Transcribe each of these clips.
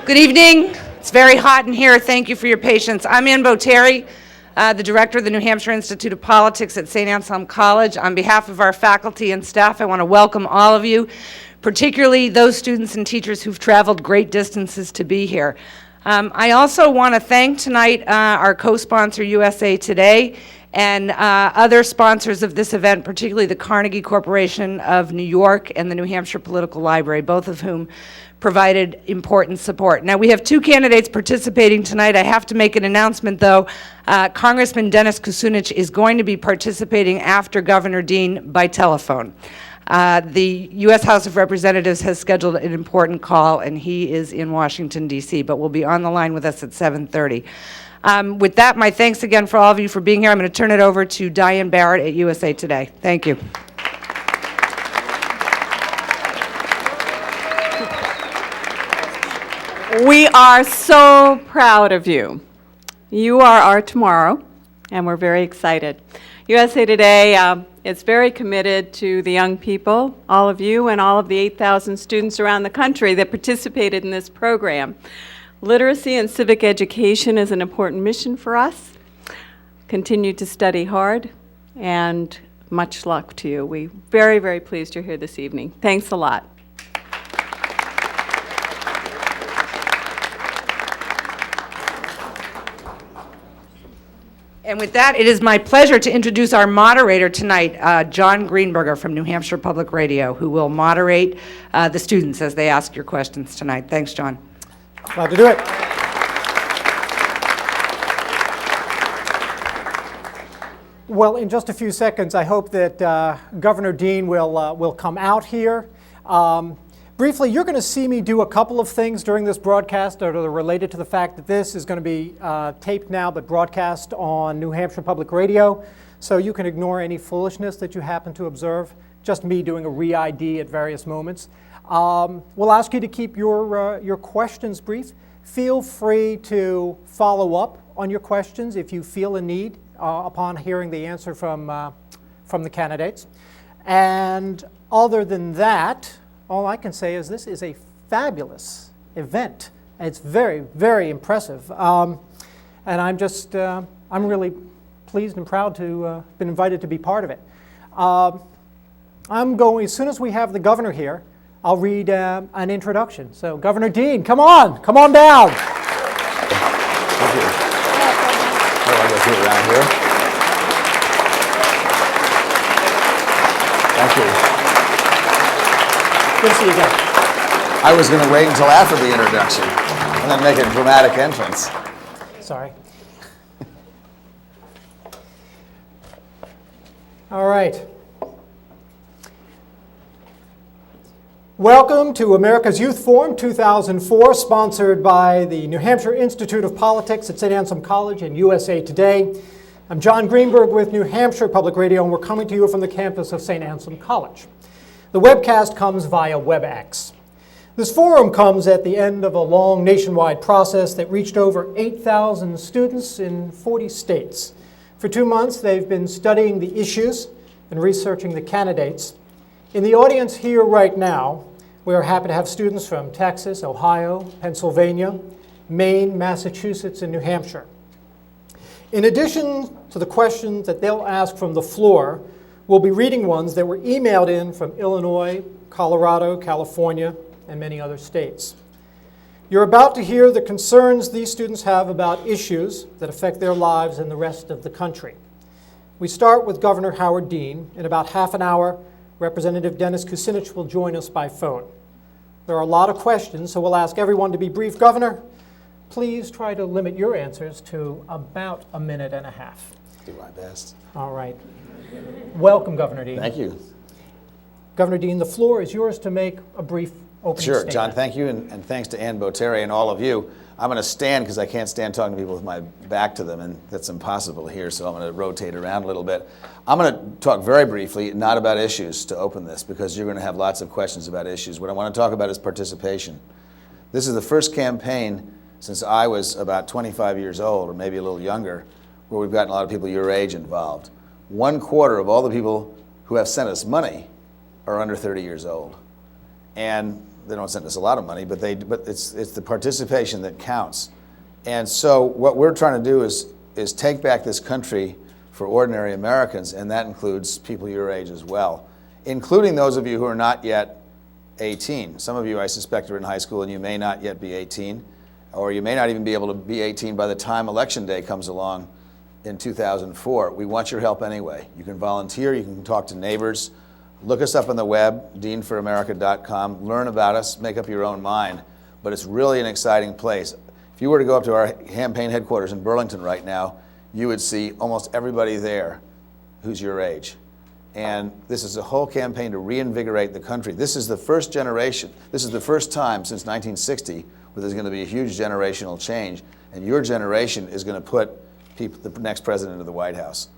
Good evening. It's very hot in here. Thank you for your patience. I'm Ann Boterri, the director of the New Hampshire Institute of Politics at St. Anselm College. On behalf of our faculty and staff, I want to welcome all of you, particularly those students and teachers who've traveled great distances to be here. I also want to thank tonight our co-sponsor, USA Today, and other sponsors of this event, particularly the Carnegie Corporation of New York and the New Hampshire Political Library, both of whom provided important support. Now, we have two candidates participating tonight. I have to make an announcement, though. Congressman Dennis Kucinich is going to be participating after Governor Dean by telephone. The U.S. House of Representatives has scheduled an important call, and he is in Washington, D.C., but will be on the line with us at 7:30. With that, my thanks again for all of you for being here. I'm going to turn it over to Diane Barrett at USA Today. Thank you. We are so proud of you. You are our tomorrow, and we're very excited. USA Today is very committed to the young people, all of you, and all of the 8,000 students around the country that participated in this program. Literacy and civic education is an important mission for us. Continue to study hard, and much luck to you. We're very, very pleased you're here this evening. Thanks a lot. And with that, it is my pleasure to introduce our moderator tonight, John Greenberger from New Hampshire Public Radio, who will moderate the students as they ask your questions tonight. Thanks, John. Glad to do it. Well, in just a few seconds, I hope that Governor Dean will come out here. Briefly, you're going to see me do a couple of things during this broadcast that are related to the fact that this is going to be taped now but broadcast on New Hampshire Public Radio. So you can ignore any foolishness that you happen to observe, just me doing a re-ID at various moments. We'll ask you to keep your questions brief. Feel free to follow up on your questions if you feel a need upon hearing the answer from the candidates. And other than that, all I can say is this is a fabulous event. It's very, very impressive. And I'm just, I'm really pleased and proud to have been invited to be part of it. I'm going, as soon as we have the governor here, I'll read an introduction. So Governor Dean, come on down. Thank you. I'll go through around here. Thank you. Good to see you again. I was going to wait until after the introduction and then make a dramatic entrance. Sorry. All right. Welcome to America's Youth Forum 2004, sponsored by the New Hampshire Institute of Politics at St. Anselm College and USA Today. I'm John Greenberg with New Hampshire Public Radio, and we're coming to you from the campus of St. Anselm College. The webcast comes via WebEx. This forum comes at the end of a long nationwide process that reached over 8,000 students in 40 states. For 2 months, they've been studying the issues and researching the candidates. In the audience here right now, we are happy to have students from Texas, Ohio, Pennsylvania, Maine, Massachusetts, and New Hampshire. In addition to the questions that they'll ask from the floor, we'll be reading ones that were emailed in from Illinois, Colorado, California, and many other states. You're about to hear the concerns these students have about issues that affect their lives and the rest of the country. We start with Governor Howard Dean. In about half an hour, Representative Dennis Kucinich will join us by phone. There are a lot of questions, so we'll ask everyone to be brief. Governor, please try to limit your answers to about a minute and a half. Do my best. All right. Welcome, Governor Dean. Thank you. Governor Dean, the floor is yours to make a brief opening statement. Sure, John, thank you, and thanks to Ann Boterri and all of you. I'm going to stand because I can't stand talking to people with my back to them, and that's impossible here, so I'm going to rotate around a little bit. I'm going to talk very briefly, not about issues to open this, because you're going to have lots of questions about issues. What I want to talk about is participation. This is the first campaign since I was about 25 years old, or maybe a little younger, where we've gotten a lot of people your age involved. 1/4 of all the people who have sent us money are under 30 years old. And they don't send us a lot of money, but it's the participation that counts. And so what we're trying to do is take back this country for ordinary Americans, and that includes people your age as well, including those of you who are not yet 18. Some of you, I suspect, are in high school and you may not yet be 18, or you may not even be able to be 18 by the time Election Day comes along in 2004. We want your help anyway. You can volunteer, you can talk to neighbors, look us up on the web, deanforamerica.com, learn about us, make up your own mind, but it's really an exciting place. If you were to go up to our campaign headquarters in Burlington right now, you would see almost everybody there who's your age. And this is a whole campaign to reinvigorate the country. This is the first generation, this is the first time since 1960 where there's going to be a huge generational change, and your generation is going to put the next president of the White House.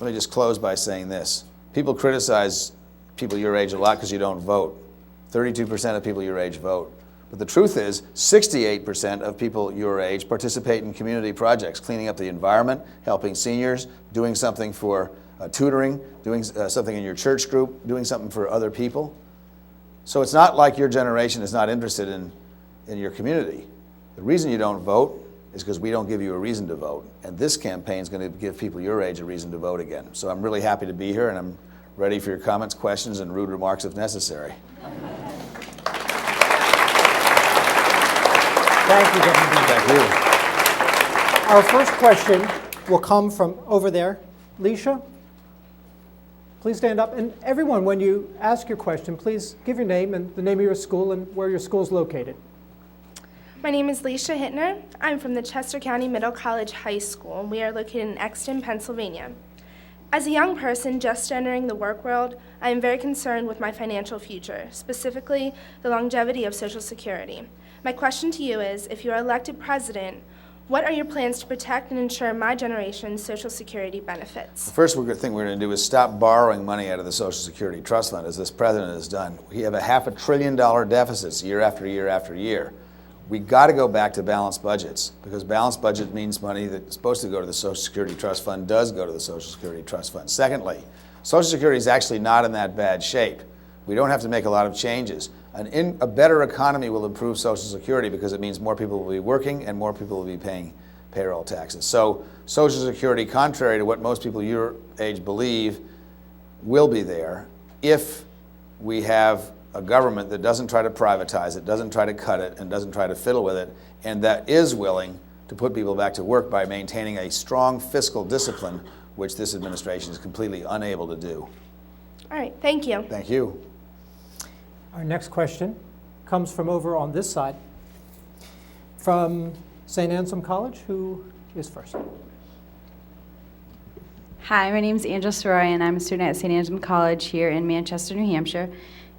Let me just close by saying this. People criticize people your age a lot because you don't vote. 32% of people your age vote. But the truth is, 68% of people your age participate in community projects, cleaning up the environment, helping seniors, doing something for tutoring, doing something in your church group, doing something for other people. So it's not like your generation is not interested in your community. The reason you don't vote is because we don't give you a reason to vote. And this campaign is going to give people your age a reason to vote again. So I'm really happy to be here, and I'm ready for your comments, questions, and rude remarks if necessary. Thank you, Governor. Thank you. Our first question will come from over there. Leisha, please stand up. And everyone, when you ask your question, please give your name and the name of your school and where your school is located. My name is Leisha Hittner. I'm from the Chester County Middle College High School, and we are located in Exton, Pennsylvania. As a young person just entering the work world, I am very concerned with my financial future, specifically the longevity of Social Security. My question to you is, if you are elected president, what are your plans to protect and ensure my generation's Social Security benefits? The first thing we're going to do is stop borrowing money out of the Social Security Trust Fund, as this president has done. We have $500 billion deficits year after year after year. We got to go back to balanced budgets, because balanced budget means money that's supposed to go to the Social Security Trust Fund does go to the Social Security Trust Fund. Secondly, Social Security is actually not in that bad shape. We don't have to make a lot of changes. A better economy will improve Social Security because it means more people will be working and more people will be paying payroll taxes. So Social Security, contrary to what most people your age believe, will be there if we have a government that doesn't try to privatize it, doesn't try to cut it, and doesn't try to fiddle with it, and that is willing to put people back to work by maintaining a strong fiscal discipline, which this administration is completely unable to do. All right, thank you. Thank you. Our next question comes from over on this side, from St. Anselm College. Who is first? Hi, my name is Angela Soroy, and I'm a student at St. Anselm College here in Manchester, New Hampshire.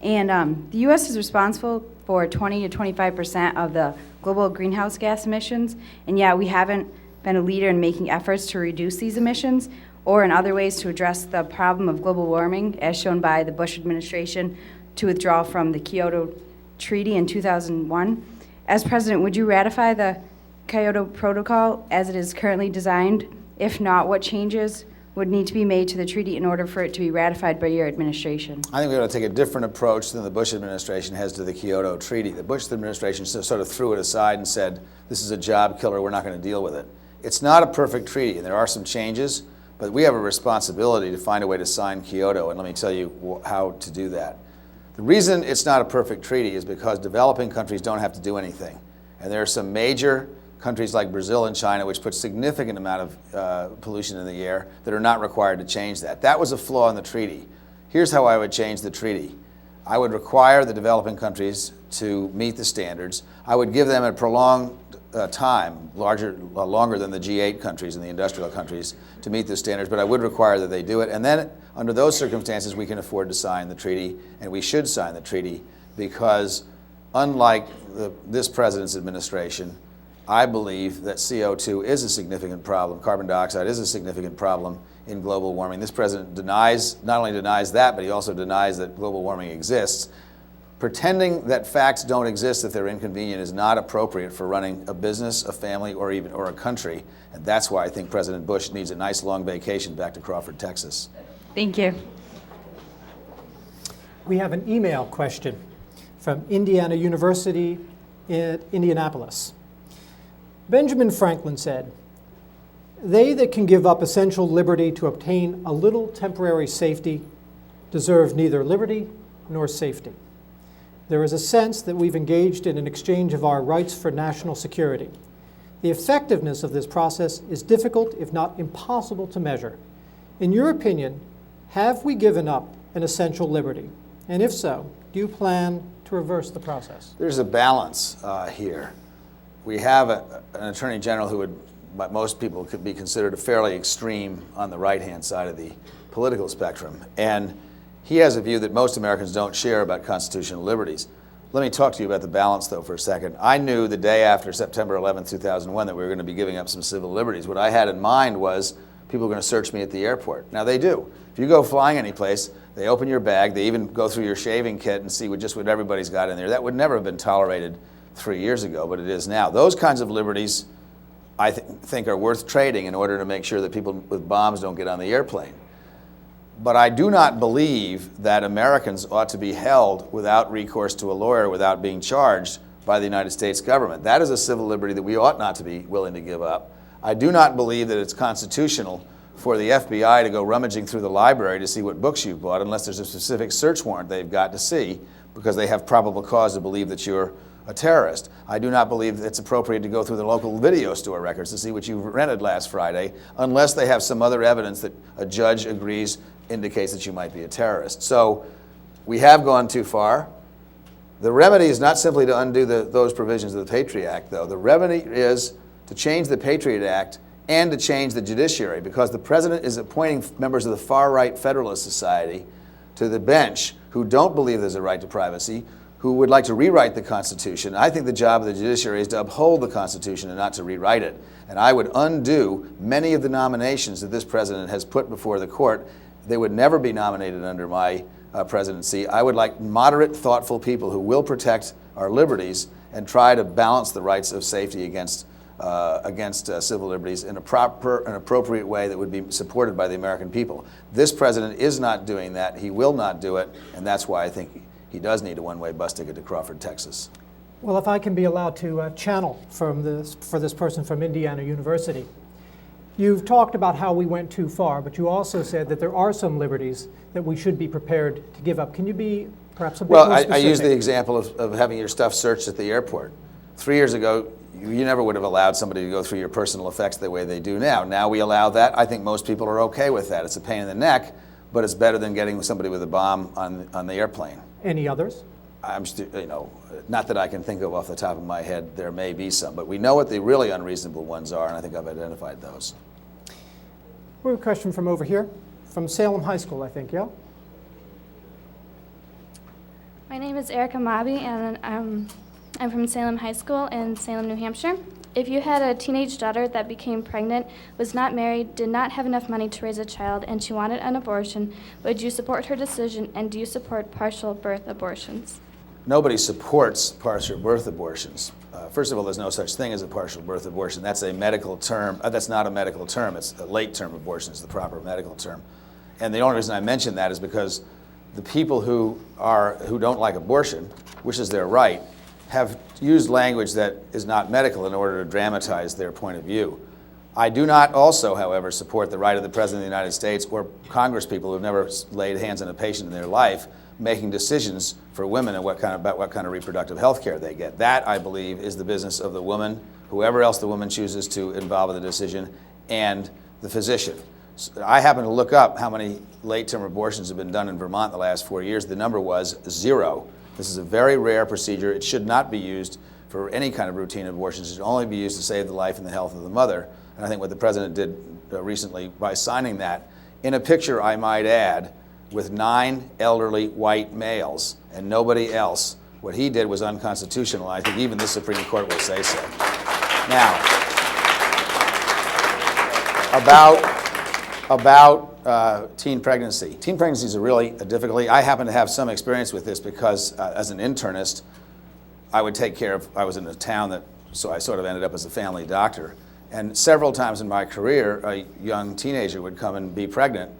And the U.S. is responsible for 20 to 25% of the global greenhouse gas emissions, and yet we haven't been a leader in making efforts to reduce these emissions or in other ways to address the problem of global warming, as shown by the Bush administration to withdraw from the Kyoto Treaty in 2001. As president, would you ratify the Kyoto Protocol as it is currently designed? If not, what changes would need to be made to the treaty in order for it to be ratified by your administration? I think we ought to take a different approach than the Bush administration has to the Kyoto Treaty. The Bush administration sort of threw it aside and said, this is a job killer, we're not going to deal with it. It's not a perfect treaty, and there are some changes, but we have a responsibility to find a way to sign Kyoto, and let me tell you how to do that. The reason it's not a perfect treaty is because developing countries don't have to do anything. And there are some major countries like Brazil and China which put significant amount of pollution in the air that are not required to change that. That was a flaw in the treaty. Here's how I would change the treaty. I would require the developing countries to meet the standards. I would give them a prolonged time, longer than the G8 countries and the industrial countries, to meet the standards, but I would require that they do it. And then, under those circumstances, we can afford to sign the treaty, and we should sign the treaty, because unlike this president's administration, I believe that CO2 is a significant problem. Carbon dioxide is a significant problem in global warming. This president not only denies that, but he also denies that global warming exists. Pretending that facts don't exist, that they're inconvenient, is not appropriate for running a business, a family, or a country. And that's why I think President Bush needs a nice long vacation back to Crawford, Texas. Thank you. We have an email question from Indiana University in Indianapolis. Benjamin Franklin said, "They that can give up essential liberty to obtain a little temporary safety deserve neither liberty nor safety." There is a sense that we've engaged in an exchange of our rights for national security. The effectiveness of this process is difficult, if not impossible, to measure. In your opinion, have we given up an essential liberty? And if so, do you plan to reverse the process? There's a balance here. We have an attorney general who would, by most people, could be considered a fairly extreme on the right-hand side of the political spectrum. And he has a view that most Americans don't share about constitutional liberties. Let me talk to you about the balance, though, for a second. I knew the day after September 11, 2001, that we were going to be giving up some civil liberties. What I had in mind was people were going to search me at the airport. Now, they do. If you go flying any place, they open your bag. They even go through your shaving kit and see what everybody's got in there. That would never have been tolerated 3 years ago, but it is now. Those kinds of liberties, I think, are worth trading in order to make sure that people with bombs don't get on the airplane. But I do not believe that Americans ought to be held without recourse to a lawyer, without being charged by the United States government. That is a civil liberty that we ought not to be willing to give up. I do not believe that it's constitutional for the FBI to go rummaging through the library to see what books you've bought unless there's a specific search warrant they've got to see because they have probable cause to believe that you're a terrorist. I do not believe it's appropriate to go through the local video store records to see what you rented last Friday unless they have some other evidence that a judge agrees indicates that you might be a terrorist. So we have gone too far. The remedy is not simply to undo those provisions of the Patriot Act, though. The remedy is to change the Patriot Act and to change the judiciary, because the president is appointing members of the far-right Federalist Society to the bench who don't believe there's a right to privacy, who would like to rewrite the Constitution. I think the job of the judiciary is to uphold the Constitution and not to rewrite it. And I would undo many of the nominations that this president has put before the court. They would never be nominated under my presidency. I would like moderate, thoughtful people who will protect our liberties and try to balance the rights of safety against civil liberties in a proper and appropriate way that would be supported by the American people. This president is not doing that. He will not do it, and that's why I think he does need a one-way bus ticket to Crawford, Texas. Well, if I can be allowed to channel for this person from Indiana University. You've talked about how we went too far, but you also said that there are some liberties that we should be prepared to give up. Can you be perhaps a bit more specific? I use the example of having your stuff searched at the airport. 3 years ago, you never would have allowed somebody to go through your personal effects the way they do now. Now we allow that. I think most people are okay with that. It's a pain in the neck, but it's better than getting somebody with a bomb on the airplane. Any others? Not that I can think of off the top of my head. There may be some, but we know what the really unreasonable ones are, and I think I've identified those. We have a question from over here, from Salem High School, I think, yeah? My name is Erica Mobby, and I'm from Salem High School in Salem, New Hampshire. If you had a teenage daughter that became pregnant, was not married, did not have enough money to raise a child, and she wanted an abortion, would you support her decision, and do you support partial birth abortions? Nobody supports partial birth abortions. First of all, there's no such thing as a partial birth abortion. That's a medical term. That's not a medical term. It's a late-term abortion is the proper medical term. And the only reason I mention that is because the people who don't like abortion, which is their right, have used language that is not medical in order to dramatize their point of view. I do not also, however, support the right of the President of the United States or Congress people who have never laid hands on a patient in their life making decisions for women and about what kind of reproductive health care they get. That, I believe, is the business of the woman, whoever else the woman chooses to involve in the decision, and the physician. So I happen to look up how many late-term abortions have been done in Vermont the last 4 years. The number was 0. This is a very rare procedure. It should not be used for any kind of routine abortions. It should only be used to save the life and the health of the mother. And I think what the president did recently by signing that, in a picture, I might add, with 9 elderly white males and nobody else, what he did was unconstitutional. I think even the Supreme Court will say so. Now, about teen pregnancy. Teen pregnancies are really a difficulty. I happen to have some experience with this because as an internist, I would take care of, I was in a town so I sort of ended up as a family doctor. And several times in my career, a young teenager would come and be pregnant,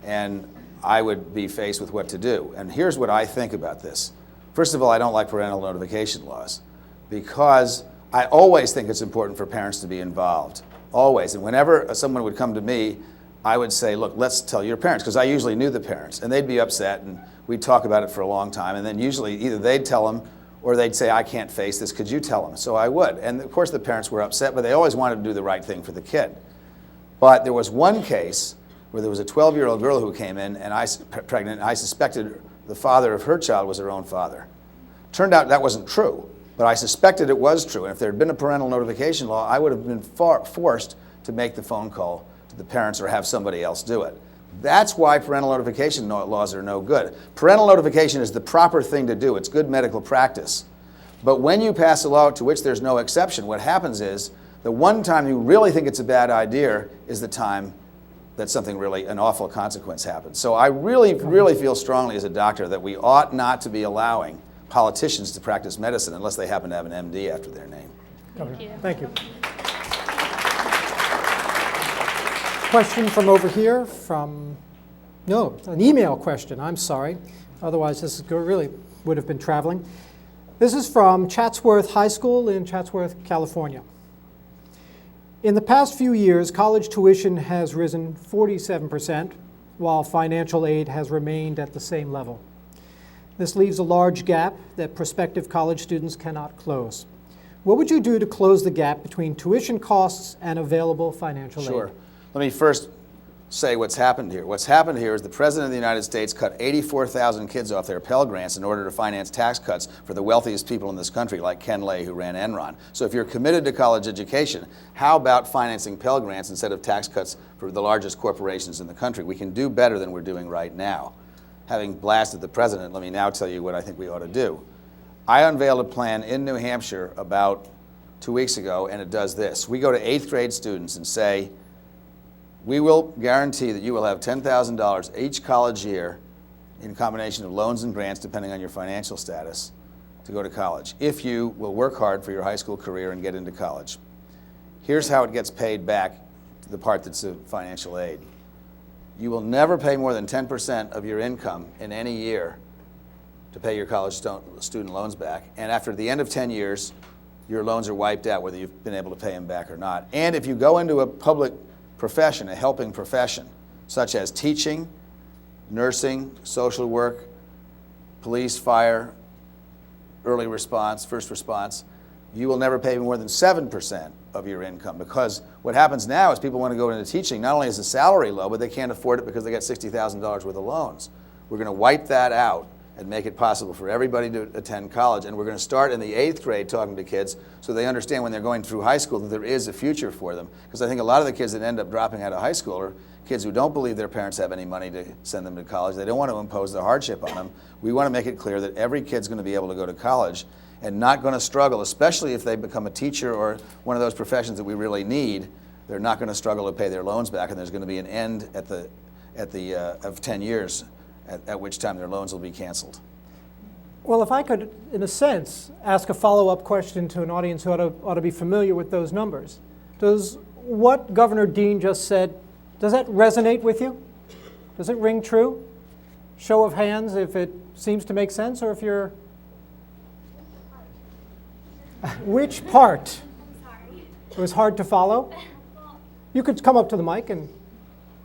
and I would be faced with what to do. And here's what I think about this. First of all, I don't like parental notification laws because I always think it's important for parents to be involved, always. And whenever someone would come to me, I would say, look, let's tell your parents, because I usually knew the parents, and they'd be upset, and we'd talk about it for a long time, and then usually either they'd tell them or they'd say, I can't face this, could you tell them? So I would. And of course the parents were upset, but they always wanted to do the right thing for the kid. But there was one case where there was a 12-year-old girl who came in, and pregnant, and I suspected the father of her child was her own father. Turned out that wasn't true, but I suspected it was true. And if there had been a parental notification law, I would have been forced to make the phone call to the parents or have somebody else do it. That's why parental notification laws are no good. Parental notification is the proper thing to do. It's good medical practice. But when you pass a law to which there's no exception, what happens is the one time you really think it's a bad idea is the time that something really, an awful consequence happens. So I really, really feel strongly as a doctor that we ought not to be allowing politicians to practice medicine unless they happen to have an MD after their name. Thank you. Question from over here no, an email question, I'm sorry. Otherwise this really would have been traveling. This is from Chatsworth High School in Chatsworth, California. In the past few years, college tuition has risen 47%, while financial aid has remained at the same level. This leaves a large gap that prospective college students cannot close. What would you do to close the gap between tuition costs and available financial aid? Sure. Let me first say what's happened here. What's happened here is the President of the United States cut 84,000 kids off their Pell Grants in order to finance tax cuts for the wealthiest people in this country, like Ken Lay, who ran Enron. So if you're committed to college education, how about financing Pell Grants instead of tax cuts for the largest corporations in the country? We can do better than we're doing right now. Having blasted the President, let me now tell you what I think we ought to do. I unveiled a plan in New Hampshire about 2 weeks ago, and it does this. We go to 8th grade students and say, we will guarantee that you will have $10,000 each college year in combination of loans and grants, depending on your financial status, to go to college, if you will work hard for your high school career and get into college. Here's how it gets paid back to the part that's a financial aid. You will never pay more than 10% of your income in any year to pay your college student loans back. And after the end of 10 years, your loans are wiped out, whether you've been able to pay them back or not. And if you go into a public profession, a helping profession, such as teaching, nursing, social work, police, fire, early response, first response, you will never pay more than 7% of your income, because what happens now is people want to go into teaching. Not only is the salary low, but they can't afford it because they got $60,000 worth of loans. We're going to wipe that out and make it possible for everybody to attend college. And we're going to start in the 8th grade talking to kids so they understand when they're going through high school that there is a future for them. Because I think a lot of the kids that end up dropping out of high school are kids who don't believe their parents have any money to send them to college. They don't want to impose the hardship on them. We want to make it clear that every kid's going to be able to go to college and not going to struggle, especially if they become a teacher or one of those professions that we really need. They're not going to struggle to pay their loans back, and there's going to be an end of 10 years, at which time their loans will be canceled. Well, if I could, in a sense, ask a follow-up question to an audience who ought to be familiar with those numbers. Does what Governor Dean just said, does that resonate with you? Does it ring true? Show of hands if it seems to make sense, or if you're... Which part? I'm sorry. It was hard to follow? You could come up to the mic and...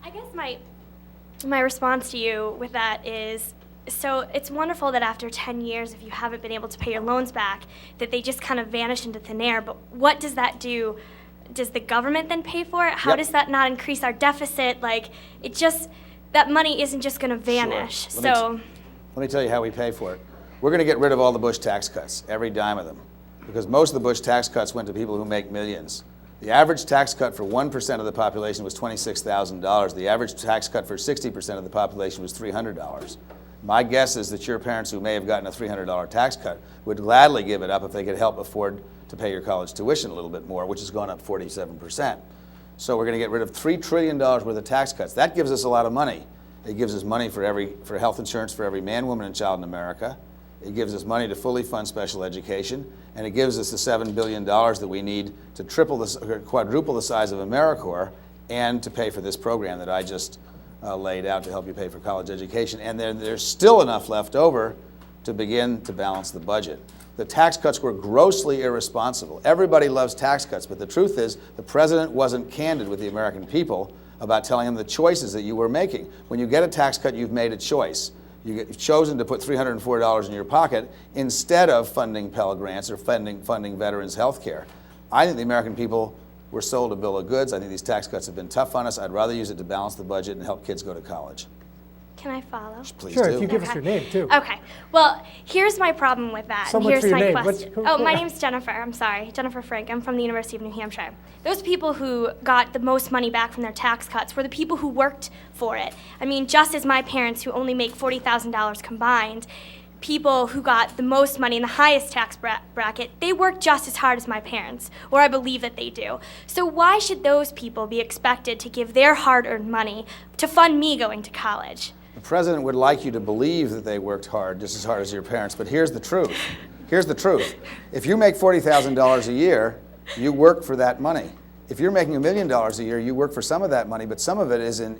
I guess my response to you with that is, so it's wonderful that after 10 years, if you haven't been able to pay your loans back, that they just kind of vanish into thin air. But what does that do? Does the government then pay for it? How does that not increase our deficit? Like, it just, that money isn't just going to vanish. Sure. Let me tell you how we pay for it. We're going to get rid of all the Bush tax cuts, every dime of them, because most of the Bush tax cuts went to people who make millions. The average tax cut for 1% of the population was $26,000. The average tax cut for 60% of the population was $300. My guess is that your parents who may have gotten a $300 tax cut would gladly give it up if they could help afford to pay your college tuition a little bit more, which has gone up 47%. So we're going to get rid of $3 trillion worth of tax cuts. That gives us a lot of money. It gives us money for health insurance for every man, woman, and child in America. It gives us money to fully fund special education, and it gives us the $7 billion that we need to quadruple the size of AmeriCorps and to pay for this program that I just laid out to help you pay for college education. And then there's still enough left over to begin to balance the budget. The tax cuts were grossly irresponsible. Everybody loves tax cuts, but the truth is the president wasn't candid with the American people about telling them the choices that you were making. When you get a tax cut, you've made a choice. You've chosen to put $304 in your pocket instead of funding Pell Grants or funding veterans' health care. I think the American people were sold a bill of goods. I think these tax cuts have been tough on us. I'd rather use it to balance the budget and help kids go to college. Can I follow? Please Sure, do. if you give us your name, too. Okay. Well, here's my problem with that. So and much here's for your my name. question. My name's Jennifer. I'm sorry. Jennifer Frank. I'm from the University of New Hampshire. Those people who got the most money back from their tax cuts were the people who worked for it. I mean, just as my parents, who only make $40,000 combined, people who got the most money in the highest tax bracket, they work just as hard as my parents, or I believe that they do. So why should those people be expected to give their hard-earned money to fund me going to college? The president would like you to believe that they worked hard, just as hard as your parents, but here's the truth. Here's the truth. If you make $40,000 a year, you work for that money. If you're making $1 million a year, you work for some of that money, but some of it is in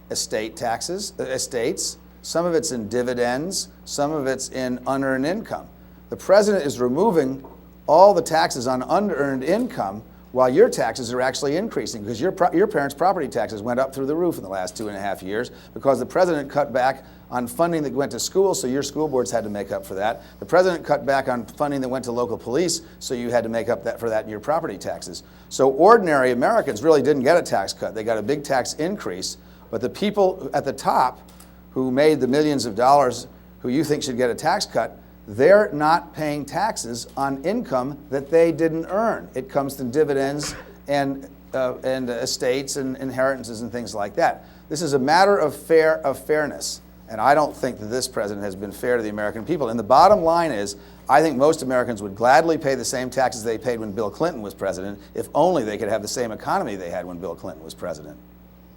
estate taxes, estates, some of it's in dividends, some of it's in unearned income. The president is removing all the taxes on unearned income while your taxes are actually increasing because your parents' property taxes went up through the roof in the last 2.5 years because the president cut back on funding that went to schools, so your school boards had to make up for that. The president cut back on funding that went to local police, so you had to make up for that in your property taxes. So ordinary Americans really didn't get a tax cut. They got a big tax increase, but the people at the top who made the millions of dollars who you think should get a tax cut, they're not paying taxes on income that they didn't earn. It comes to dividends and estates and inheritances and things like that. This is a matter of fairness, and I don't think that this president has been fair to the American people. And the bottom line is, I think most Americans would gladly pay the same taxes they paid when Bill Clinton was president, if only they could have the same economy they had when Bill Clinton was president.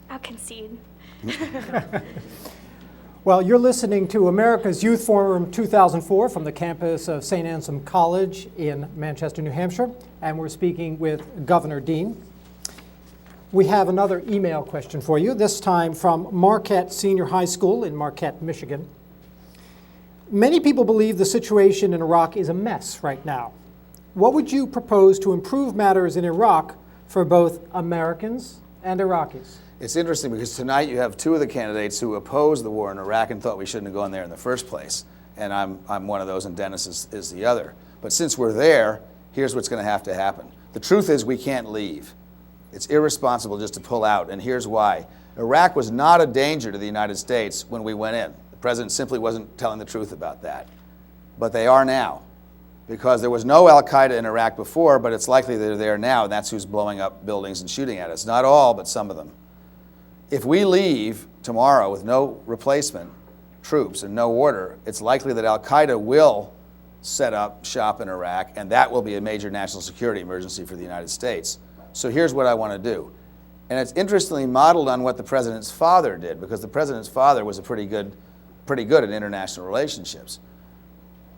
I'll concede. Well, you're listening to America's Youth Forum 2004 from the campus of St. Anselm College in Manchester, New Hampshire, and we're speaking with Governor Dean. We have another email question for you, this time from Marquette Senior High School in Marquette, Michigan. Many people believe the situation in Iraq is a mess right now. What would you propose to improve matters in Iraq for both Americans and Iraqis? It's interesting because tonight you have two of the candidates who opposed the war in Iraq and thought we shouldn't have gone there in the first place. And I'm one of those, and Dennis is the other. But since we're there, here's what's going to have to happen. The truth is we can't leave. It's irresponsible just to pull out, and here's why. Iraq was not a danger to the United States when we went in. The president simply wasn't telling the truth about that. But they are now, because there was no Al-Qaeda in Iraq before, but it's likely they're there now, and that's who's blowing up buildings and shooting at us. Not all, but some of them. If we leave tomorrow with no replacement troops and no order, it's likely that Al-Qaeda will set up shop in Iraq, and that will be a major national security emergency for the United States. So here's what I want to do. And it's interestingly modeled on what the president's father did, because the president's father was pretty good at international relationships.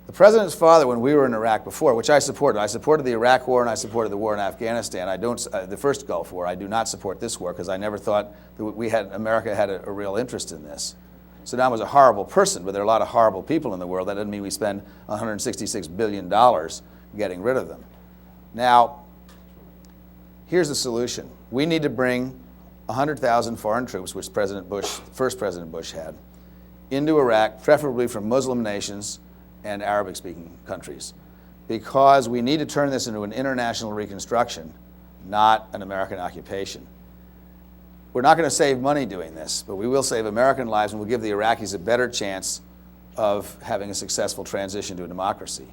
The president's father, when we were in Iraq before, which I supported the Iraq War and I supported the war in Afghanistan. I don't, the first Gulf War. I do not support this war because I never thought that America had a real interest in this. Saddam was a horrible person, but there are a lot of horrible people in the world. That doesn't mean we spend $166 billion getting rid of them. Now, here's the solution. We need to bring 100,000 foreign troops, which first President Bush had, into Iraq, preferably from Muslim nations and Arabic-speaking countries, because we need to turn this into an international reconstruction, not an American occupation. We're not going to save money doing this, but we will save American lives, and we'll give the Iraqis a better chance of having a successful transition to a democracy.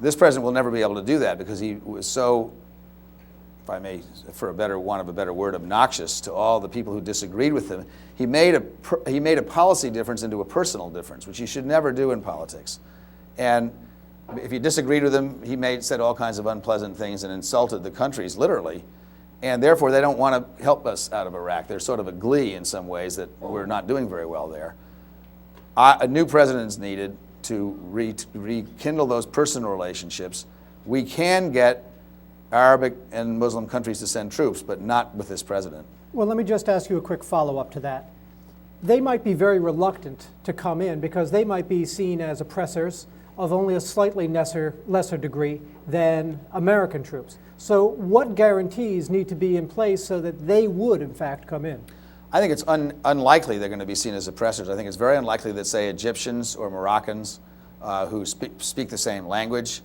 This president will never be able to do that because he was so, if I may, for want of a better word, obnoxious to all the people who disagreed with him. He made a policy difference into a personal difference, which you should never do in politics. And if you disagreed with him, he said all kinds of unpleasant things and insulted the countries, literally. And therefore, they don't want to help us out of Iraq. They're sort of a glee in some ways that we're not doing very well there. A new president is needed to rekindle those personal relationships. We can get Arabic and Muslim countries to send troops, but not with this president. Well, let me just ask you a quick follow-up to that. they might be very reluctant to come in because they might be seen as oppressors of only a slightly lesser degree than American troops. So what guarantees need to be in place so that they would, in fact, come in? I think it's unlikely they're going to be seen as oppressors. I think it's very unlikely that, say, Egyptians or Moroccans who speak the same language,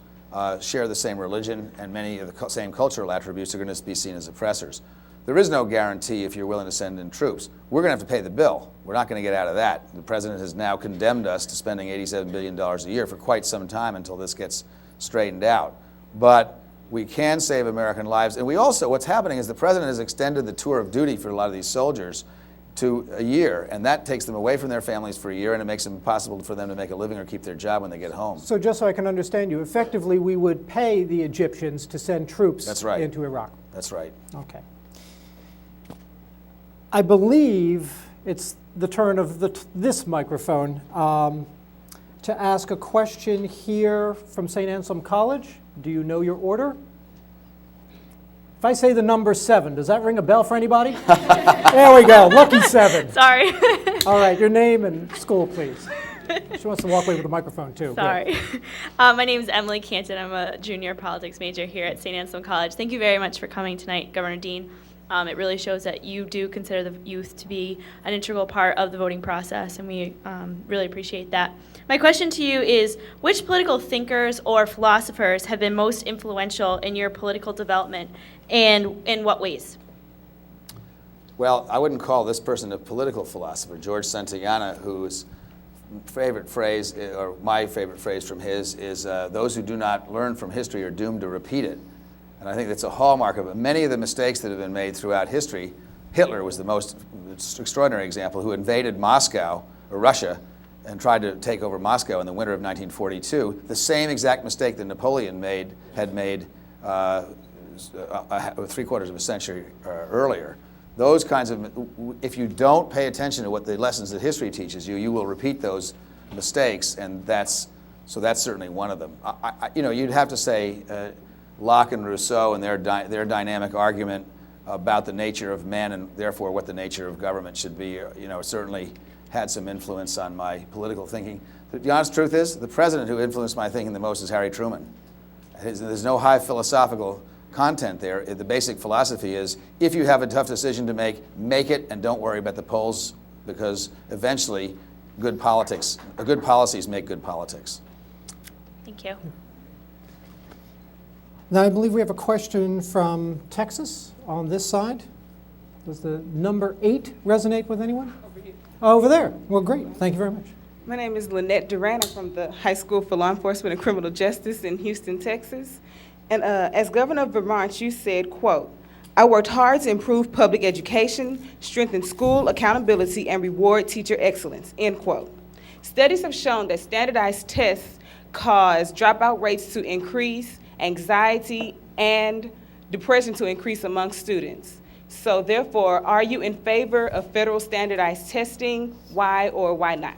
share the same religion, and many of the same cultural attributes are going to be seen as oppressors. There is no guarantee if you're willing to send in troops. We're going to have to pay the bill. We're not going to get out of that. The president has now condemned us to spending $87 billion a year for quite some time until this gets straightened out. But we can save American lives. And we also, what's happening is the president has extended the tour of duty for a lot of these soldiers to a year, and that takes them away from their families for a year, and it makes it impossible for them to make a living or keep their job when they get home. So just so I can understand you, effectively we would pay the Egyptians to send troops into Iraq. That's right. Okay. I believe it's the turn of this microphone to ask a question here from St. Anselm College. Do you know your order? If I say the number 7, does that ring a bell for anybody? There we go, lucky 7. Sorry. All right, your name and school, please. She wants to walk away with the microphone, too. Sorry. My name is Emily Canton. I'm a junior politics major here at St. Anselm College. Thank you very much for coming tonight, Governor Dean. It really shows that you do consider the youth to be an integral part of the voting process, and we really appreciate that. My question to you is, which political thinkers or philosophers have been most influential in your political development, and in what ways? Well, I wouldn't call this person a political philosopher. George Santayana, whose favorite phrase, or my favorite phrase from his, is those who do not learn from history are doomed to repeat it. And I think that's a hallmark of it. Many of the mistakes that have been made throughout history, Hitler was the most extraordinary example, who invaded Moscow, or Russia, and tried to take over Moscow in the winter of 1942. The same exact mistake that Napoleon had made 3/4 of a century earlier. Those kinds of, if you don't pay attention to what the lessons that history teaches you, you will repeat those mistakes, and that's certainly one of them. You'd have to say Locke and Rousseau and their dynamic argument about the nature of men and therefore what the nature of government should be, certainly had some influence on my political thinking. The honest truth is, the president who influenced my thinking the most is Harry Truman. There's no high philosophical content there. The basic philosophy is, if you have a tough decision to make it, and don't worry about the polls, because eventually good policies make good politics. Thank you. Now, I believe we have a question from Texas on this side. Does the number 8 resonate with anyone? Over here. Over there. Well, great. Thank you very much. My name is Lynette Duran. I'm from the High School for Law Enforcement and Criminal Justice in Houston, Texas. And as governor of Vermont, you said, quote, "I worked hard to improve public education, strengthen school accountability, and reward teacher excellence," end quote. Studies have shown that standardized tests cause dropout rates to increase, anxiety and depression to increase among students. So therefore, are you in favor of federal standardized testing? Why or why not?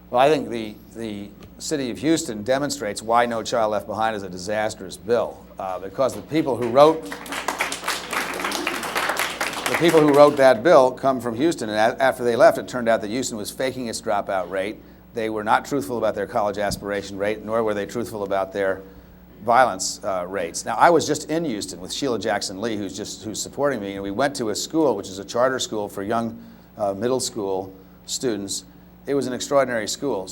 Well, I think the city of Houston demonstrates why No Child Left Behind is a disastrous bill, because the people who wrote that bill come from Houston, and after they left, it turned out that Houston was faking its dropout rate. They were not truthful about their college aspiration rate, nor were they truthful about their violence rates. Now, I was just in Houston with Sheila Jackson Lee, who's supporting me, and we went to a school, which is a charter school for young middle school students. It was an extraordinary school.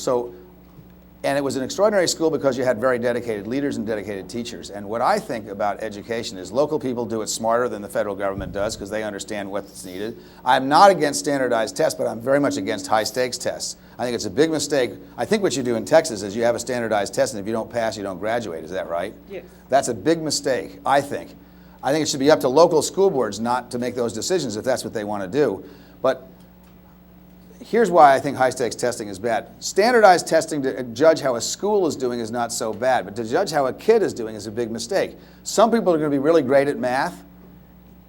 And it was an extraordinary school because you had very dedicated leaders and dedicated teachers. And what I think about education is local people do it smarter than the federal government does because they understand what's needed. I'm not against standardized tests, but I'm very much against high-stakes tests. I think it's a big mistake. I think what you do in Texas is you have a standardized test, and if you don't pass, you don't graduate. Is that right? Yes. That's a big mistake, I think. I think it should be up to local school boards not to make those decisions if that's what they want to do. But here's why I think high-stakes testing is bad. Standardized testing to judge how a school is doing is not so bad, but to judge how a kid is doing is a big mistake. Some people are going to be really great at math,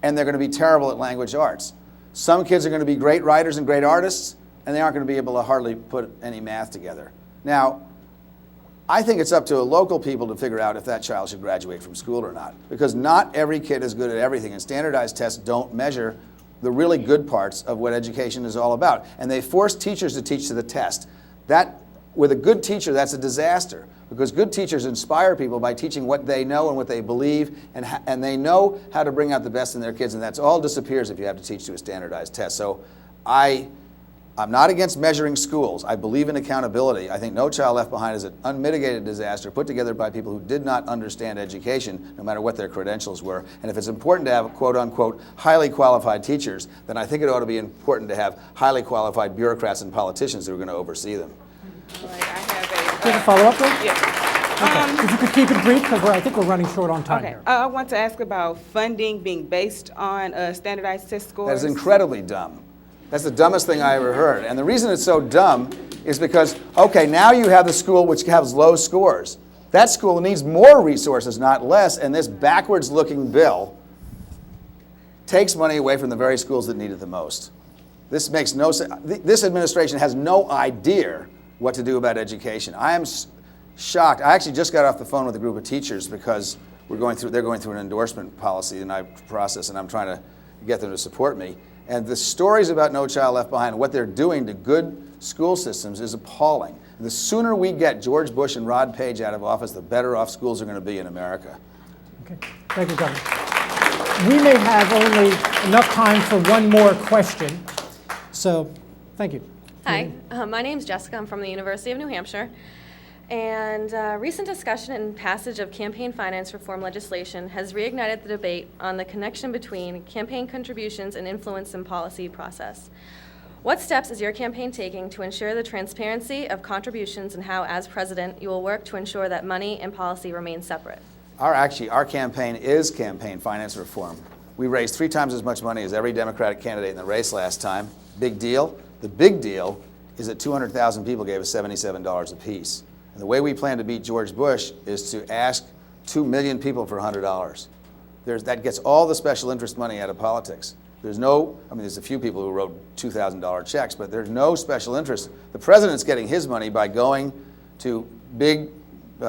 and they're going to be terrible at language arts. Some kids are going to be great writers and great artists, and they aren't going to be able to hardly put any math together. Now, I think it's up to local people to figure out if that child should graduate from school or not, because not every kid is good at everything, and standardized tests don't measure the really good parts of what education is all about. And they force teachers to teach to the test. That, with a good teacher, that's a disaster, because good teachers inspire people by teaching what they know and what they believe, and they know how to bring out the best in their kids, and that's all disappears if you have to teach to a standardized test. So I'm not against measuring schools. I believe in accountability. I think No Child Left Behind is an unmitigated disaster put together by people who did not understand education, no matter what their credentials were. And if it's important to have, quote unquote, highly qualified teachers, then I think it ought to be important to have highly qualified bureaucrats and politicians who are going to oversee them. All right, I Do you have have a follow-up, though? Yeah. Okay. If you could keep it brief, because I think we're running short on time Okay, here. I want to ask about funding being based on standardized test scores. That is incredibly dumb. That's the dumbest thing I ever heard. And the reason it's so dumb is because, okay, now you have the school which has low scores. That school needs more resources, not less, and this backwards-looking bill takes money away from the very schools that need it the most. This makes no sense. This administration has no idea what to do about education. I am shocked. I actually just got off the phone with a group of teachers because they're going through an endorsement policy process, and I'm trying to get them to support me. And the stories about No Child Left Behind, what they're doing to good school systems, is appalling. And the sooner we get George Bush and Rod Page out of office, the better off schools are going to be in America. Okay. Thank you, Governor. We may have only enough time for one more question, so thank you. Hi, my name's Jessica. I'm from the University of New Hampshire. And recent discussion and passage of campaign finance reform legislation has reignited the debate on the connection between campaign contributions and influence in policy process. What steps is your campaign taking to ensure the transparency of contributions, and how, as president, you will work to ensure that money and policy remain separate? Our campaign is campaign finance reform. We raised 3 times as much money as every Democratic candidate in the race last time. Big deal? The big deal is that 200,000 people gave us $77 apiece. And the way we plan to beat George Bush is to ask 2 million people for $100. That gets all the special interest money out of politics. There's a few people who wrote $2,000 checks, but there's no special interest. The president's getting his money by going to big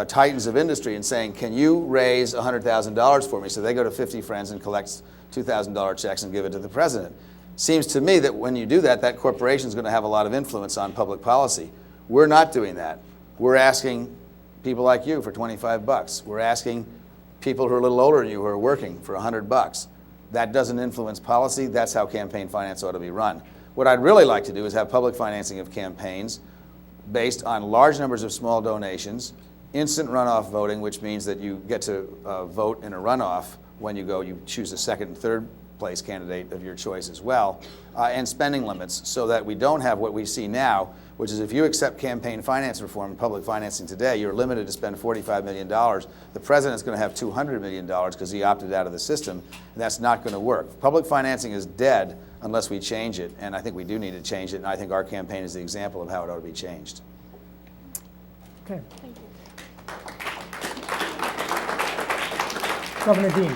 titans of industry and saying, can you raise $100,000 for me? So they go to 50 friends and collect $2,000 checks and give it to the president. Seems to me that when you do that, that corporation is going to have a lot of influence on public policy. We're not doing that. We're asking people like you for $25. We're asking people who are a little older than you who are working for $100. That doesn't influence policy. That's how campaign finance ought to be run. What I'd really like to do is have public financing of campaigns based on large numbers of small donations, instant runoff voting, which means that you get to vote in a runoff when you choose a second and third place candidate of your choice as well, and spending limits, so that we don't have what we see now, which is if you accept campaign finance reform and public financing today, you're limited to spend $45 million. The president's going to have $200 million because he opted out of the system, and that's not going to work. Public financing is dead unless we change it, and I think we do need to change it, and I think our campaign is the example of how it ought to be changed. Okay. Governor Dean,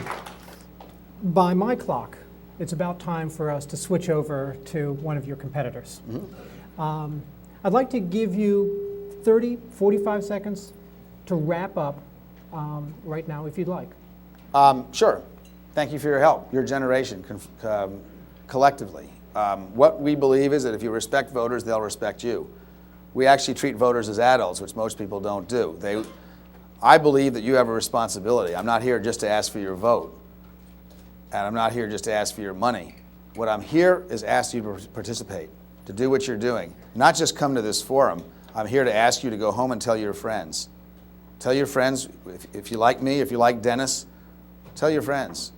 by my clock, it's about time for us to switch over to one of your competitors. Mm-hmm. I'd like to give you 30, 45 seconds to wrap up right now, if you'd like. Sure. Thank you for your help, your generation, collectively. What we believe is that if you respect voters, they'll respect you. We actually treat voters as adults, which most people don't do. I believe that you have a responsibility. I'm not here just to ask for your vote, and I'm not here just to ask for your money. What I'm here is ask you to participate, to do what you're doing. Not just come to this forum. I'm here to ask you to go home and tell your friends. Tell your friends, if you like me, if you like Dennis, tell your friends.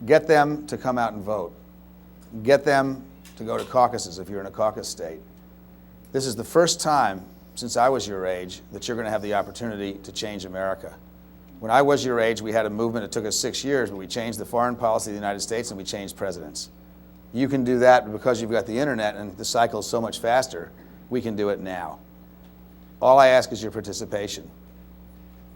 Get them to come out and vote. Get them to go to caucuses if you're in a caucus state. This is the first time since I was your age that you're going to have the opportunity to change America. When I was your age, we had a movement. It took us 6 years, but we changed the foreign policy of the United States and we changed presidents. You can do that because you've got the internet and the cycle is so much faster. We can do it now. All I ask is your participation.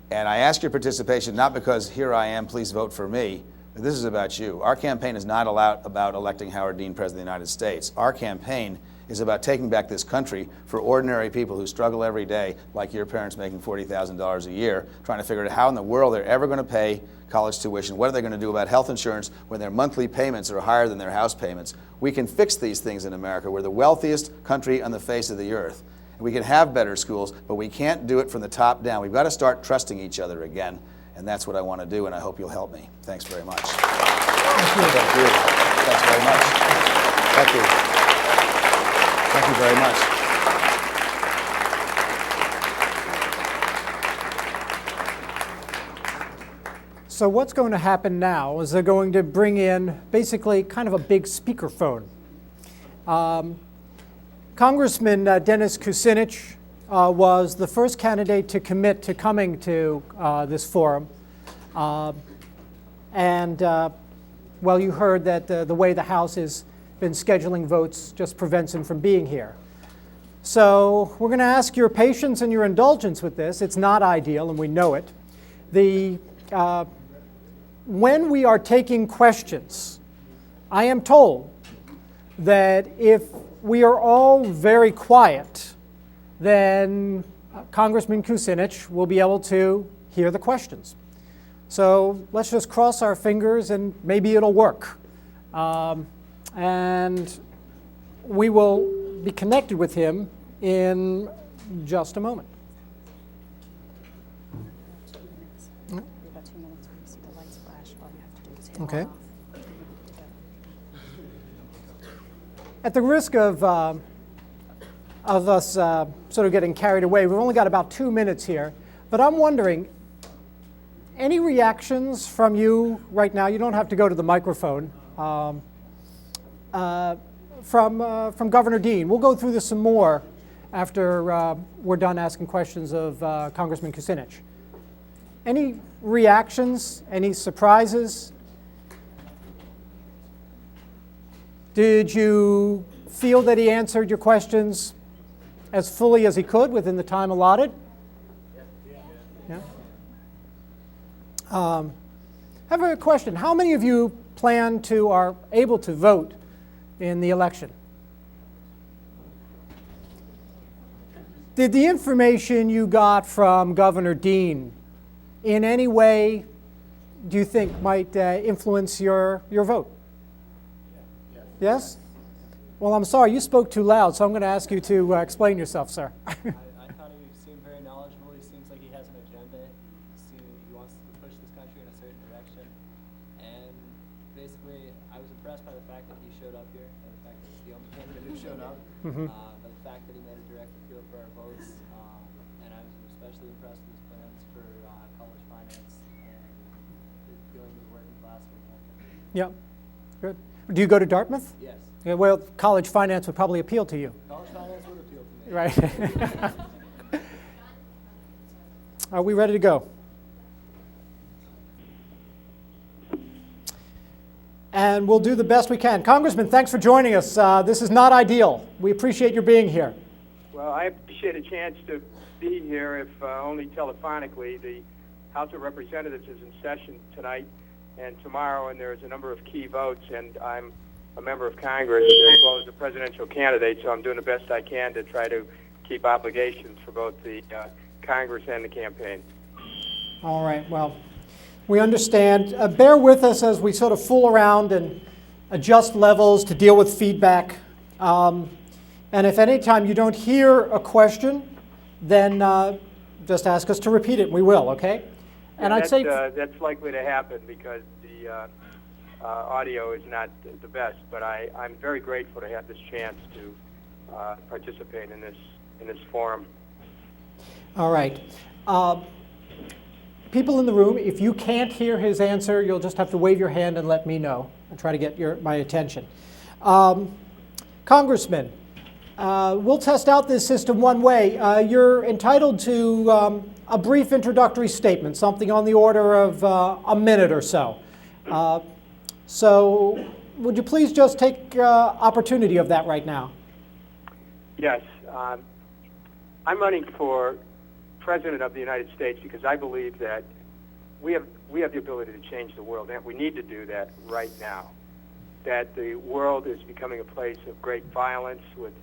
And I ask your participation not because here I am, please vote for me, but this is about you. Our campaign is not about electing Howard Dean President of the United States. Our campaign is about taking back this country for ordinary people who struggle every day, like your parents making $40,000 a year, trying to figure out how in the world they're ever going to pay college tuition. What are they going to do about health insurance when their monthly payments are higher than their house payments? We can fix these things in America. We're the wealthiest country on the face of the earth. We can have better schools, but we can't do it from the top down. We've got to start trusting each other again, and that's what I want to do, and I hope you'll help me. Thanks very much. Thank you. Thank you. Thanks very much. Thank you. Thank you very much. So what's going to happen now is they're going to bring in basically kind of a big speakerphone. Congressman Dennis Kucinich was the first candidate to commit to coming to this forum. Well, you heard that the way the House has been scheduling votes just prevents him from being here. So we're going to ask your patience and your indulgence with this. It's not ideal, and we know it. When we are taking questions, I am told that if we are all very quiet, then Congressman Kucinich will be able to hear the questions. So let's just cross our fingers and maybe it'll work. And we will be connected with him in just a moment. Okay. At the risk of us sort of getting carried away, we've only got about 2 minutes here, but I'm wondering, any reactions from you right now? You don't have to go to the microphone. From Governor Dean. We'll go through this some more after we're done asking questions of Congressman Kucinich. Any reactions? Any surprises? Did you feel that he answered your questions as fully as he could within the time allotted? Yeah. I have a question. How many of you plan to, are able to vote in the election? Did the information you got from Governor Dean in any way, do you think, might influence your vote? Yes? Well, I'm sorry, you spoke too loud, so I'm going to ask you to explain yourself, sir. I thought he seemed very knowledgeable. He seems like he has an agenda. He wants to push this country in a certain direction. And basically, I was impressed by the fact that he showed up here, and the fact that he's the only candidate who showed up, but the fact that he made a direct appeal for our votes. And I was especially impressed with his plans for college finance and dealing with the working class in America. Yeah, good. Do you go to Dartmouth? Yes. Yeah, well, college finance would probably appeal to you. College finance would appeal to me. Right. Are we ready to go? And we'll do the best we can. Congressman, thanks for joining us. This is not ideal. We appreciate your being here. Well, I appreciate a chance to be here, if only telephonically. The House of Representatives is in session tonight and tomorrow, and there's a number of key votes, and I'm a member of Congress as well as a presidential candidate, so I'm doing the best I can to try to keep obligations for both the Congress and the campaign. All right, well, we understand. Bear with us as we sort of fool around and adjust levels to deal with feedback. And if any time you don't hear a question, then just ask us to repeat it. We will, okay? And I'd say that's likely to happen because the audio is not the best, but I'm very grateful to have this chance to participate in this forum. All right. People in the room, if you can't hear his answer, you'll just have to wave your hand and let me know and try to get my attention. Congressman, we'll test out this system one way. You're entitled to a brief introductory statement, something on the order of a minute or so. So would you please just take opportunity of that right now? Yes. I'm running for President of the United States because I believe that we have the ability to change the world, and we need to do that right now. That the world is becoming a place of great violence with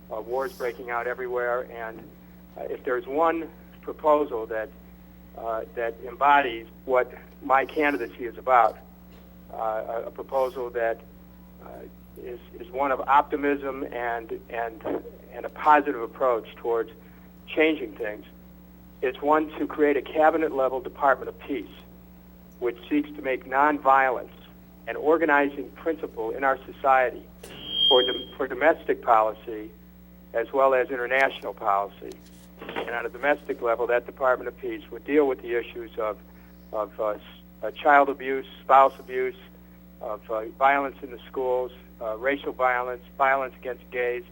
wars breaking out everywhere, and if there's one proposal that embodies what my candidacy is about, a proposal that is one of optimism and a positive approach towards changing things. It's one to create a cabinet-level Department of Peace, which seeks to make nonviolence an organizing principle in our society for domestic policy as well as international policy. And on a domestic level, that Department of Peace would deal with the issues of child abuse, spouse abuse, of violence in the schools, racial violence, violence against gays.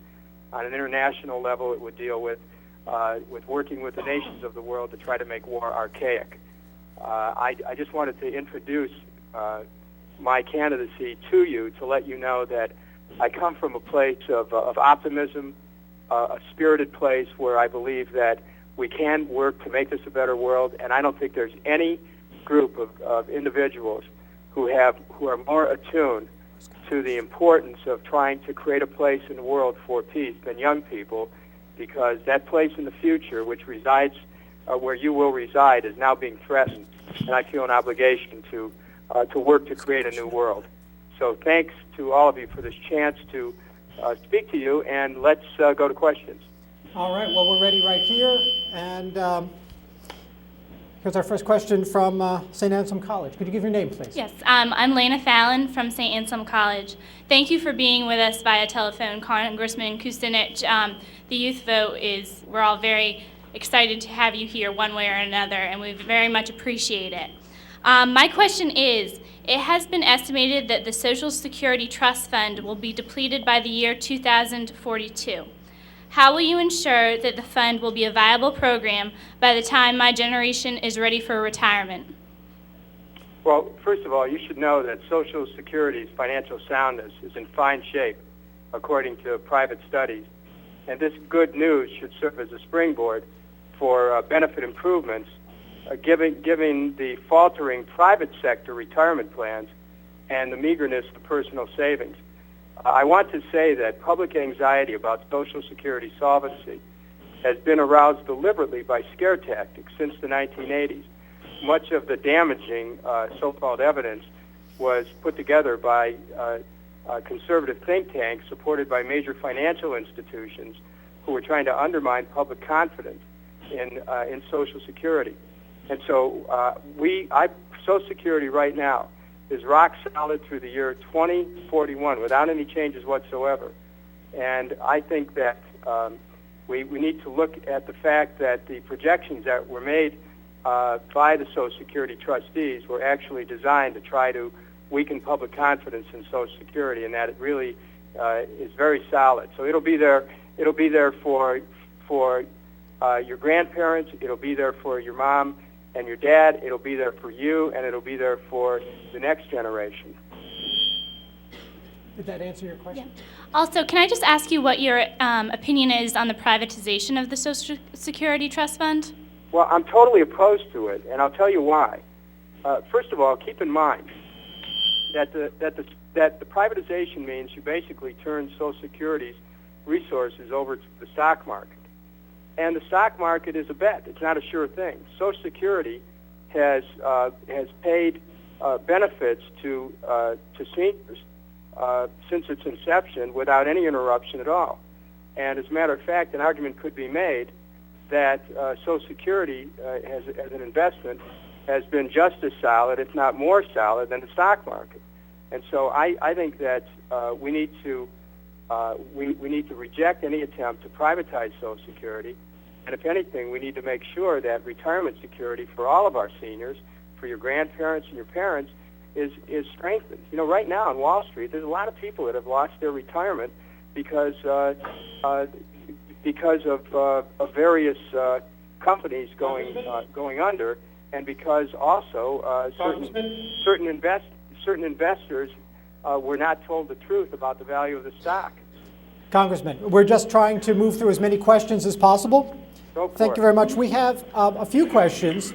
On an international level, it would deal with working with the nations of the world to try to make war archaic. I just wanted to introduce my candidacy to you to let you know that I come from a place of optimism, a spirited place where I believe that we can work to make this a better world, and I don't think there's any group of individuals who are more attuned to the importance of trying to create a place in the world for peace than young people, because that place in the future, which resides where you will reside, is now being threatened, and I feel an obligation to work to create a new world. So thanks to all of you for this chance to speak to you, and let's go to questions. All right, well, we're ready right here. And here's our first question from St. Anselm College. Could you give your name, please? Yes, I'm Lena Fallon from St. Anselm College. Thank you for being with us via telephone, Congressman Kucinich. The youth vote we're all very excited to have you here one way or another, and we very much appreciate it. My question is, it has been estimated that the Social Security Trust Fund will be depleted by the year 2042. How will you ensure that the fund will be a viable program by the time my generation is ready for retirement? Well, first of all, you should know that Social Security's financial soundness is in fine shape, according to private studies. And this good news should serve as a springboard for benefit improvements, given the faltering private sector retirement plans and the meagerness of personal savings. I want to say that public anxiety about Social Security solvency has been aroused deliberately by scare tactics since the 1980s. Much of the damaging so-called evidence was put together by conservative think tanks supported by major financial institutions who were trying to undermine public confidence in Social Security. And so Social Security right now is rock solid through the year 2041 without any changes whatsoever. And I think that we need to look at the fact that the projections that were made by the Social Security trustees were actually designed to try to weaken public confidence in Social Security, and that it really is very solid. So it'll be there. It'll be there for your grandparents. It'll be there for your mom and your dad. It'll be there for you, and it'll be there for the next generation. Did that answer your question? Yeah. Also, can I just ask you what your opinion is on the privatization of the Social Security Trust Fund? Well, I'm totally opposed to it, and I'll tell you why. First of all, keep in mind that the privatization means you basically turn Social Security's resources over to the stock market. And the stock market is a bet. It's not a sure thing. Social Security has paid benefits to seniors since its inception without any interruption at all. And as a matter of fact, an argument could be made that Social Security as an investment has been just as solid, if not more solid, than the stock market. And so I think that we need to reject any attempt to privatize Social Security, and if anything, we need to make sure that retirement security for all of our seniors, for your grandparents and your parents, is strengthened. You know, right now on Wall Street, there's a lot of people that have lost their retirement because of various companies going under, and because also certain investors were not told the truth about the value of the stock. Congressman, we're just trying to move through as many questions as possible. Thank you very much. We have a few questions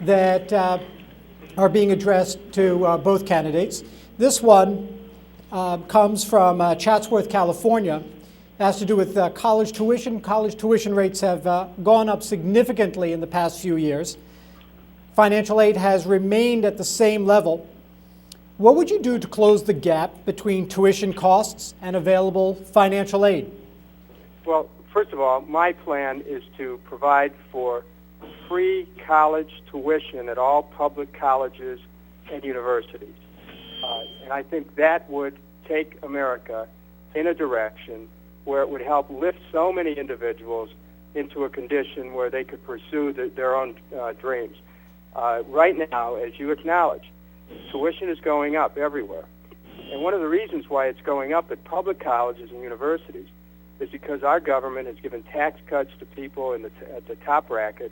that are being addressed to both candidates. This one comes from Chatsworth, California, It has to do with college tuition. College tuition rates have gone up significantly in the past few years. Financial aid has remained at the same level. What would you do to close the gap between tuition costs and available financial aid? Well, first of all, my plan is to provide for free college tuition at all public colleges and universities. And I think that would take America in a direction where it would help lift so many individuals into a condition where they could pursue their own dreams. Right now, as you acknowledge, tuition is going up everywhere. And one of the reasons why it's going up at public colleges and universities is because our government has given tax cuts to people at the top bracket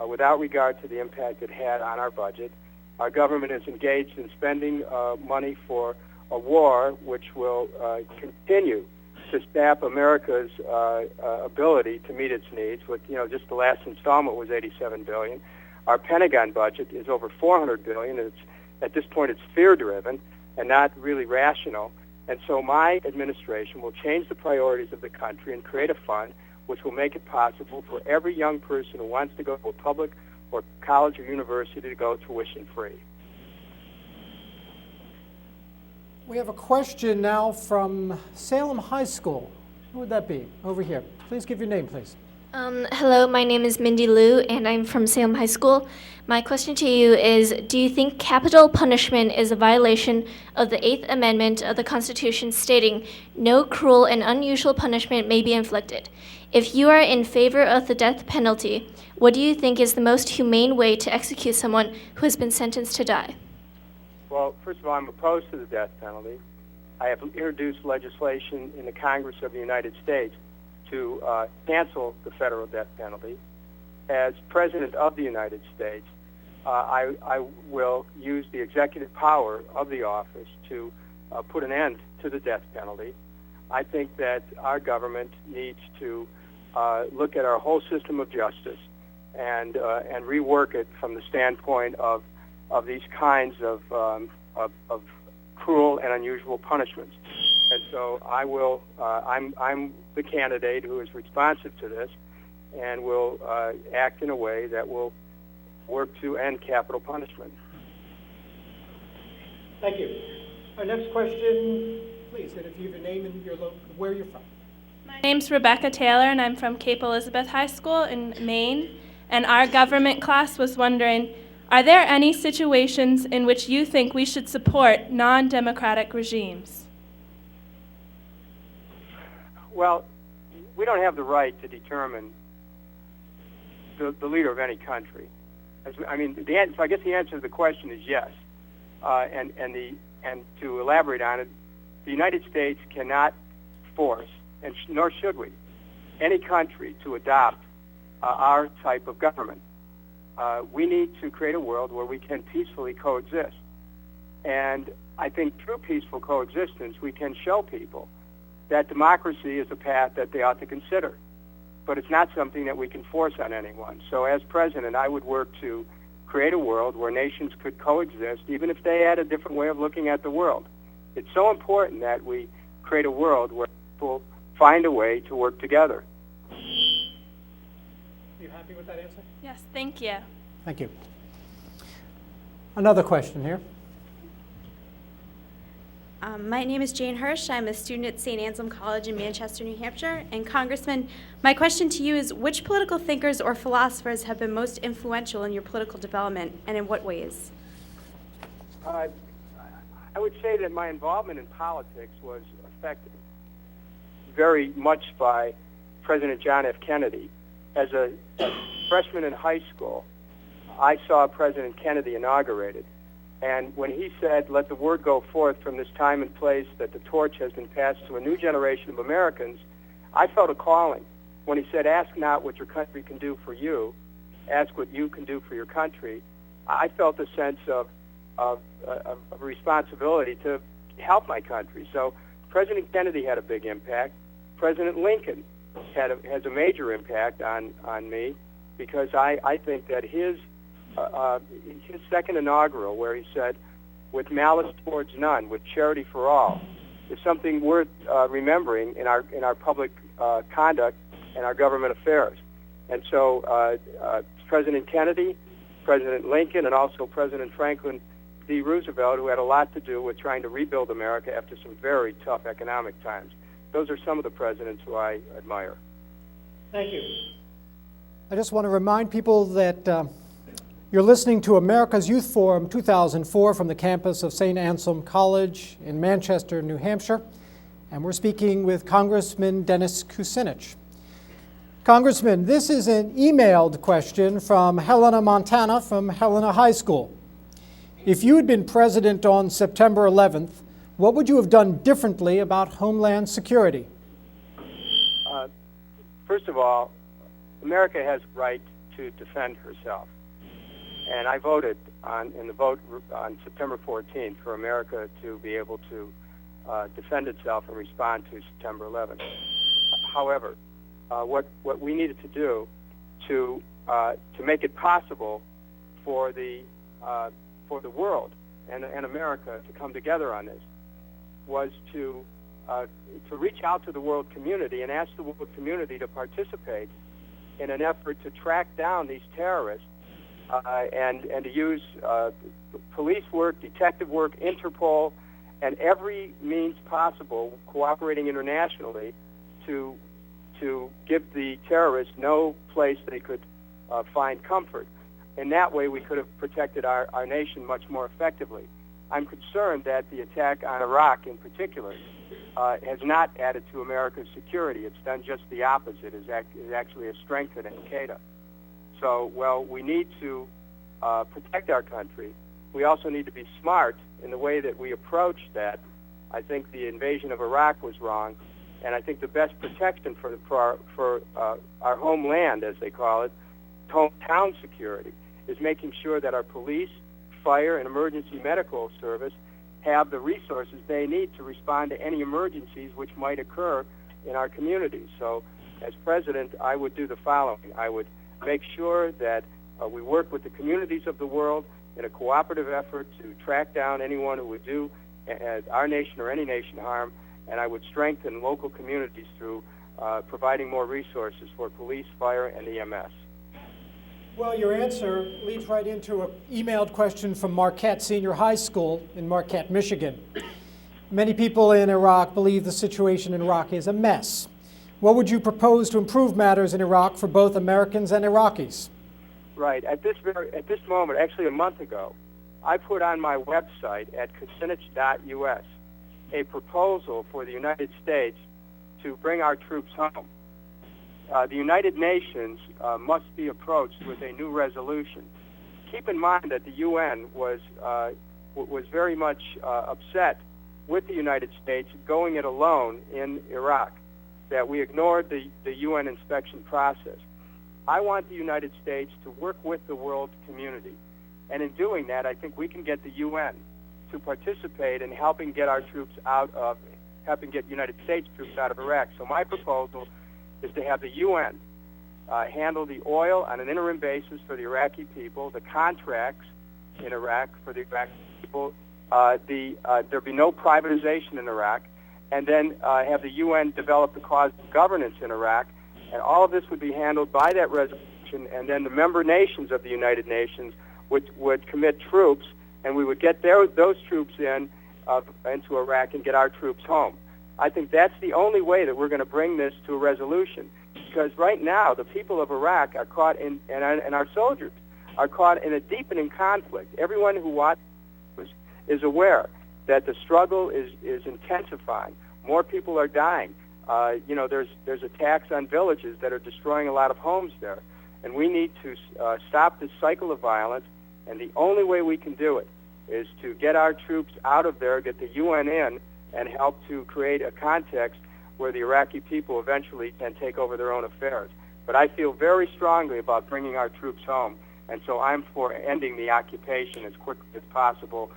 without regard to the impact it had on our budget. Our government is engaged in spending money for a war which will continue to sap America's ability to meet its needs. With just the last installment was $87 billion. Our Pentagon budget is over $400 billion. And at this point, it's fear-driven and not really rational. And so my administration will change the priorities of the country and create a fund which will make it possible for every young person who wants to go to a public or college or university to go tuition-free. We have a question now from Salem High School. Who would that be? Over here. Please give your name, please. Hello, my name is Mindy Liu, and I'm from Salem High School. My question to you is, do you think capital punishment is a violation of the 8th Amendment of the Constitution stating no cruel and unusual punishment may be inflicted? If you are in favor of the death penalty, what do you think is the most humane way to execute someone who has been sentenced to die? Well, first of all, I'm opposed to the death penalty. I have introduced legislation in the Congress of the United States to cancel the federal death penalty. As President of the United States, I will use the executive power of the office to put an end to the death penalty. I think that our government needs to look at our whole system of justice and rework it from the standpoint of these kinds of cruel and unusual punishments. And so I will. I'm the candidate who is responsive to this, and will act in a way that will work to end capital punishment. Thank you. Our next question, please, and if you have your name and where you're from. My name's Rebecca Taylor, and I'm from Cape Elizabeth High School in Maine. And our government class was wondering, are there any situations in which you think we should support non-democratic regimes? Well, we don't have the right to determine the leader of any country. So I guess the answer to the question is yes. And to elaborate on it, the United States cannot force, and nor should we, any country to adopt our type of government. We need to create a world where we can peacefully coexist. And I think through peaceful coexistence, we can show people that democracy is a path that they ought to consider. But it's not something that we can force on anyone. So as president, I would work to create a world where nations could coexist, even if they had a different way of looking at the world. It's so important that we create a world where people find a way to work together. Are you happy with that answer? Yes, thank you. Thank you. Another question here. My name is Jane Hirsch. I'm a student at St. Anselm College in Manchester, New Hampshire. And Congressman, my question to you is, which political thinkers or philosophers have been most influential in your political development, and in what ways? I would say that my involvement in politics was affected very much by President John F. Kennedy. As a freshman in high school, I saw President Kennedy inaugurated. And when he said, let the word go forth from this time and place that the torch has been passed to a new generation of Americans, I felt a calling. When he said, ask not what your country can do for you, ask what you can do for your country, I felt a sense of responsibility to help my country. So President Kennedy had a big impact. President Lincoln has a major impact on me, because I think that his second inaugural, where he said, with malice towards none, with charity for all, is something worth remembering in our public conduct in our government affairs. And so President Kennedy, President Lincoln, and also President Franklin D. Roosevelt, who had a lot to do with trying to rebuild America after some very tough economic times. Those are some of the presidents who I admire. Thank you. I just want to remind people that you're listening to America's Youth Forum 2004 from the campus of St. Anselm College in Manchester, New Hampshire. And we're speaking with Congressman Dennis Kucinich. Congressman, this is an emailed question from Helena, Montana, from Helena High School. If you had been president on September 11th, what would you have done differently about Homeland Security? First of all, America has the right to defend herself. And I voted in the vote on September 14th for America to be able to defend itself and respond to September 11th. However, what we needed to do to make it possible for the world and America to come together on this was to reach out to the world community and ask the world community to participate in an effort to track down these terrorists and to use police work, detective work, Interpol, and every means possible, cooperating internationally to give the terrorists no place they could find comfort. In that way, we could have protected our nation much more effectively. I'm concerned that the attack on Iraq in particular has not added to America's security. It's done just the opposite. It's actually a strength in al-Qaeda. So, while we need to protect our country, we also need to be smart in the way that we approach that. I think the invasion of Iraq was wrong, and I think the best protection for our homeland, as they call it, hometown security, is making sure that our police, fire, and emergency medical service have the resources they need to respond to any emergencies which might occur in our communities. So, as president, I would do the following. I would make sure that we work with the communities of the world in a cooperative effort to track down anyone who would do our nation or any nation harm, and I would strengthen local communities through providing more resources for police, fire, and EMS. Well, your answer leads right into an emailed question from Marquette Senior High School in Marquette, Michigan. Many people in Iraq believe the situation in Iraq is a mess. What would you propose to improve matters in Iraq for both Americans and Iraqis? Right. At this moment, actually a month ago, I put on my website at kucinich.us a proposal for the United States to bring our troops home. The United Nations must be approached with a new resolution. Keep in mind that the UN was very much upset with the United States going it alone in Iraq, that we ignored the UN inspection process. I want the United States to work with the world community. And in doing that, I think we can get the UN to participate in helping get United States troops out of Iraq. So my proposal is to have the UN handle the oil on an interim basis for the Iraqi people, the contracts in Iraq for the Iraqi people, there be no privatization in Iraq, and then have the UN develop the cause of governance in Iraq. And all of this would be handled by that resolution, and then the member nations of the United Nations would commit troops, and we would get those troops into Iraq and get our troops home. I think that's the only way that we're going to bring this to a resolution, because right now the people of Iraq are caught and our soldiers are caught in a deepening conflict. Everyone who watches is aware that the struggle is intensifying. More people are dying. There's attacks on villages that are destroying a lot of homes there, and we need to stop this cycle of violence. And the only way we can do it is to get our troops out of there, get the UN in, and help to create a context where the Iraqi people eventually can take over their own affairs. But I feel very strongly about bringing our troops home, and so I'm for ending the occupation as quickly as possible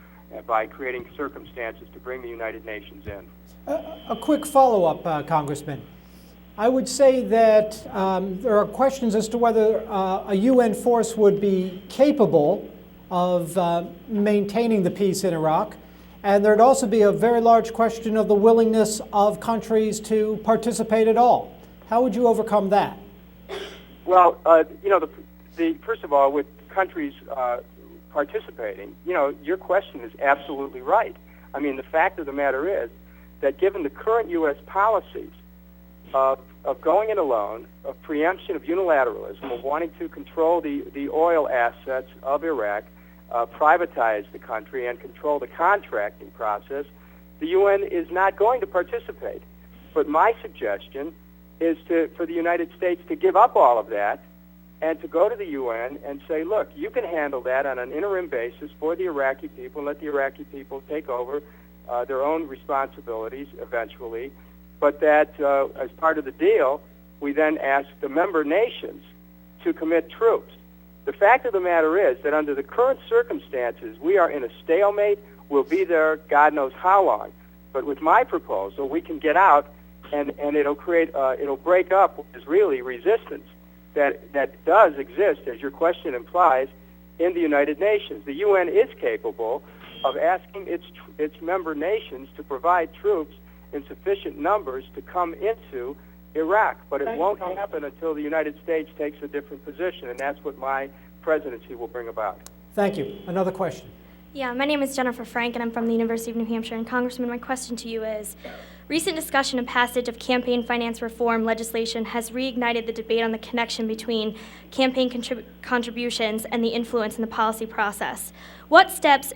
by creating circumstances to bring the United Nations in. A quick follow-up, Congressman. I would say that there are questions as to whether a UN force would be capable of maintaining the peace in Iraq. And there'd also be a very large question of the willingness of countries to participate at all. How would you overcome that? Well, first of all, with countries participating, your question is absolutely right. I mean, the fact of the matter is that given the current U.S. policies of going it alone, of preemption, of unilateralism, of wanting to control the oil assets of Iraq, privatize the country, and control the contracting process, the UN is not going to participate. But my suggestion is for the United States to give up all of that and to go to the UN and say, look, you can handle that on an interim basis for the Iraqi people, and let the Iraqi people take over their own responsibilities eventually, but that as part of the deal, we then ask the member nations to commit troops. The fact of the matter is that under the current circumstances, we are in a stalemate. We'll be there God knows how long. But with my proposal, we can get out, and it'll create, it'll break up what is really resistance that does exist, as your question implies, in the United Nations. The UN is capable of asking its member nations to provide troops in sufficient numbers to come into Iraq, but it won't happen until the United States takes a different position, and that's what my presidency will bring about. Thank you. Another question. Yeah, my name is Jennifer Frank, and I'm from the University of New Hampshire. And Congressman, my question to you is, recent discussion and passage of campaign finance reform legislation has reignited the debate on the connection between campaign contributions and the influence in the policy process. What steps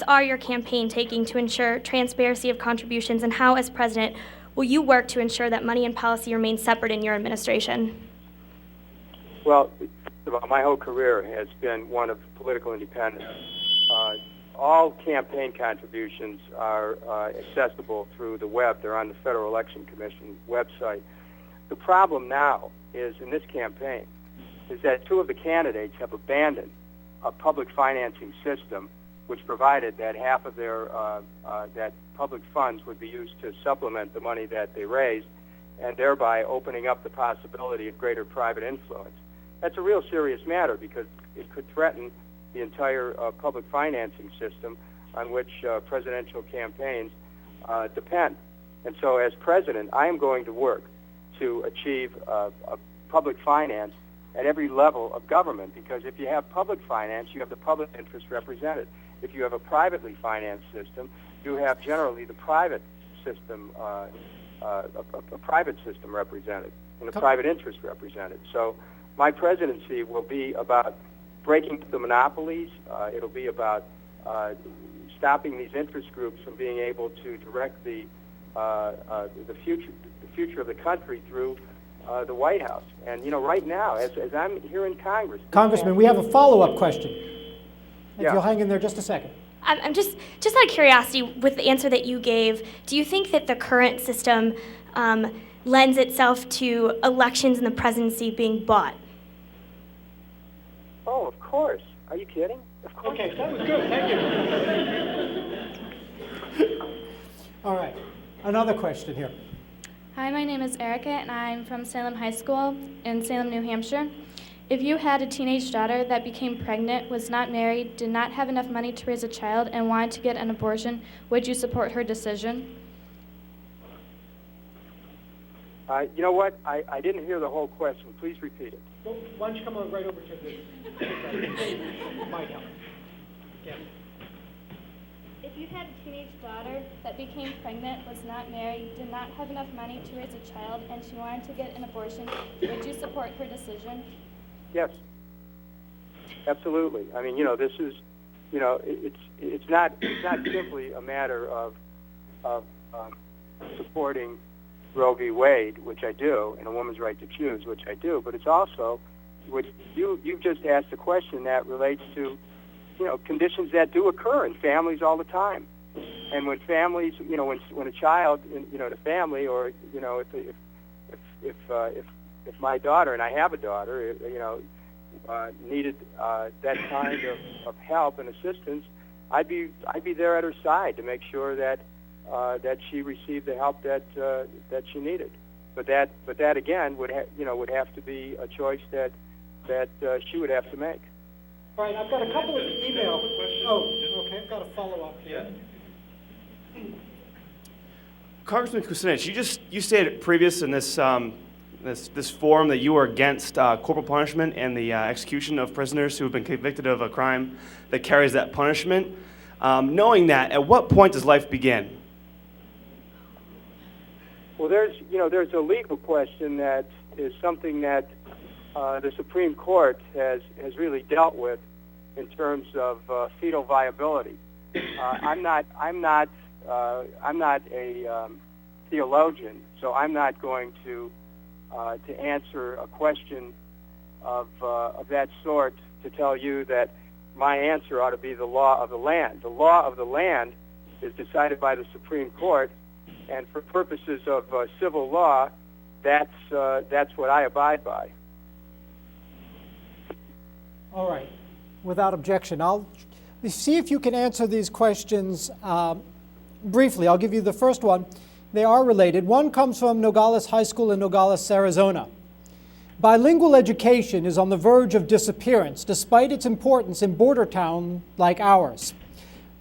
are your campaign taking to ensure transparency of contributions, and how, as president, will you work to ensure that money and policy remain separate in your administration? Well, first of all, my whole career has been one of political independence. All campaign contributions are accessible through the web. They're on the Federal Election Commission website. The problem now is, in this campaign, is that two of the candidates have abandoned a public financing system which provided that half of their that public funds would be used to supplement the money that they raised, and thereby opening up the possibility of greater private influence. That's a real serious matter because it could threaten the entire public financing system on which presidential campaigns depend. And so as president, I am going to work to achieve a public finance at every level of government, because if you have public finance, you have the public interest represented. If you have a privately financed system, you have generally the private system, a private system represented, and a private interest represented. So my presidency will be about breaking the monopolies. It'll be about stopping these interest groups from being able to direct the future of the country through the White House. And right now, as I'm here in Congress, Congressman, we have a follow-up question. If Yeah. you'll hang in there just a second. I'm just out of curiosity, with the answer that you gave, do you think that the current system lends itself to elections and the presidency being bought? Oh, of course. Are you kidding? Of course. Okay, that was good. Thank you. All right. Another question here. Hi, my name is Erica, and I'm from Salem High School in Salem, New Hampshire. If you had a teenage daughter that became pregnant, was not married, did not have enough money to raise a child, and wanted to get an abortion, would you support her decision? You know what? I didn't hear the whole question. Please repeat it. Well, why don't you come on right over to the mic help. Yeah. If you had a teenage daughter that became pregnant, was not married, did not have enough money to raise a child, and she wanted to get an abortion, would you support her decision? Yes, absolutely. I mean, this is, it's not simply a matter of supporting Roe v. Wade, which I do, and a woman's right to choose, which I do, but it's also, which you've just asked a question that relates to, conditions that do occur in families all the time. And when families, when a child, the family, or if my daughter, and I have a daughter, needed that kind of help and assistance, I'd be there at her side to make sure that she received the help that she needed. But that again would have to be a choice that she would have to make. All right, I've got a couple of emails. Oh, okay, I've got a follow-up here. Congressman Kucinich, you stated previous in this this forum that you are against corporal punishment and the execution of prisoners who have been convicted of a crime that carries that punishment. Knowing that, at what point does life begin? Well, there's a legal question that is something that the Supreme Court has really dealt with in terms of fetal viability. I'm not a theologian, so I'm not going to answer a question of that sort to tell you that my answer ought to be the law of the land. The law of the land is decided by the Supreme Court, and for purposes of civil law, that's what I abide by. All right. Without objection, I'll see if you can answer these questions briefly. I'll give you the first one. They are related. One comes from Nogales High School in Nogales, Arizona. Bilingual education is on the verge of disappearance, despite its importance in border towns like ours.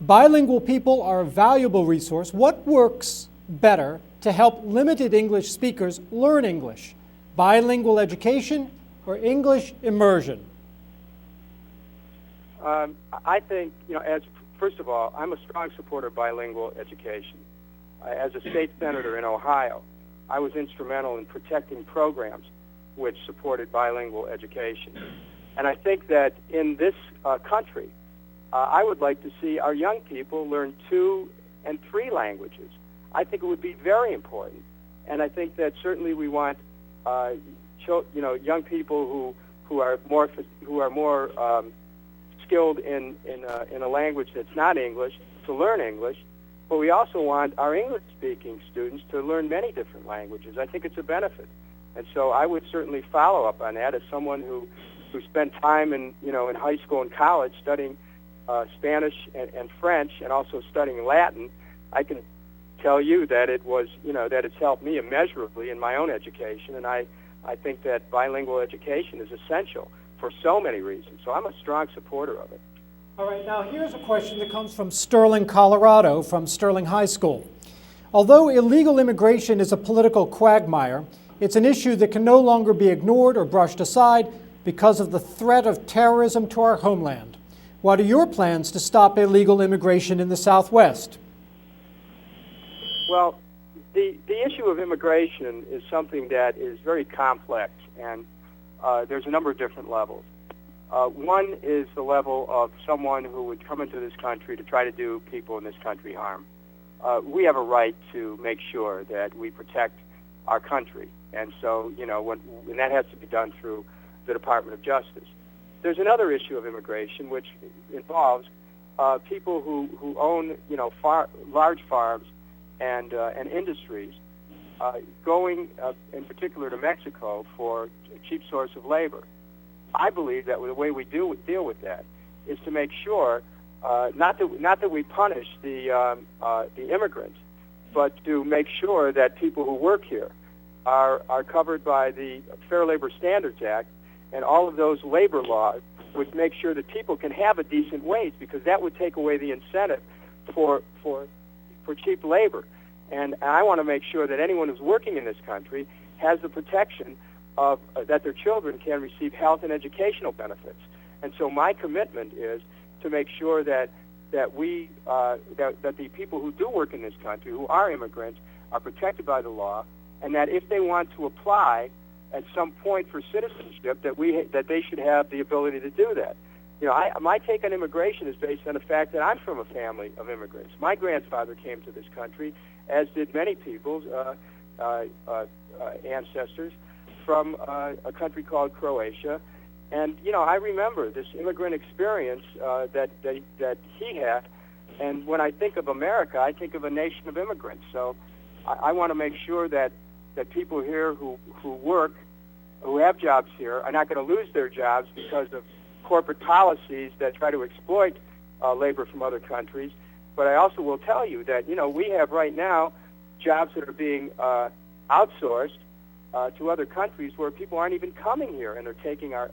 Bilingual people are a valuable resource. What works better to help limited English speakers learn English? Bilingual education or English immersion? I think, first of all, I'm a strong supporter of bilingual education. As a state senator in Ohio, I was instrumental in protecting programs which supported bilingual education. And I think that in this country, I would like to see our young people learn 2 and 3 languages. I think it would be very important. And I think that certainly we want young people who are more skilled in a language that's not English to learn English, but we also want our English-speaking students to learn many different languages. I think it's a benefit, and so I would certainly follow up on that as someone who spent time in high school and college studying Spanish and French, and also studying Latin. I can tell you that that it's helped me immeasurably in my own education, and I think that bilingual education is essential for so many reasons. So I'm a strong supporter of it. All right, now here's a question that comes from Sterling, Colorado, from Sterling High School. Although illegal immigration is a political quagmire, it's an issue that can no longer be ignored or brushed aside because of the threat of terrorism to our homeland. What are your plans to stop illegal immigration in the Southwest? Well, the issue of immigration is something that is very complex, and there's a number of different levels. One is the level of someone who would come into this country to try to do people in this country harm. We have a right to make sure that we protect our country, and so and that has to be done through the Department of Justice. There's another issue of immigration which involves people who own large farms and industries going in particular to Mexico for a cheap source of labor. I believe that the way we deal with that is to make sure not that we punish the immigrants, but to make sure that people who work here are covered by the Fair Labor Standards Act and all of those labor laws, which make sure that people can have a decent wage, because that would take away the incentive for cheap labor. And I want to make sure that anyone who's working in this country has the protection of that their children can receive health and educational benefits. And so my commitment is to make sure that the people who do work in this country, who are immigrants, are protected by the law, and that if they want to apply at some point for citizenship, that they should have the ability to do that. My take on immigration is based on the fact that I'm from a family of immigrants. My grandfather came to this country, as did many people's ancestors from a country called Croatia. And, I remember this immigrant experience that he had. And when I think of America, I think of a nation of immigrants. So I want to make sure that people here who work, who have jobs here, are not going to lose their jobs because of corporate policies that try to exploit labor from other countries. But I also will tell you that, we have right now jobs that are being outsourced to other countries where people aren't even coming here, and they're taking our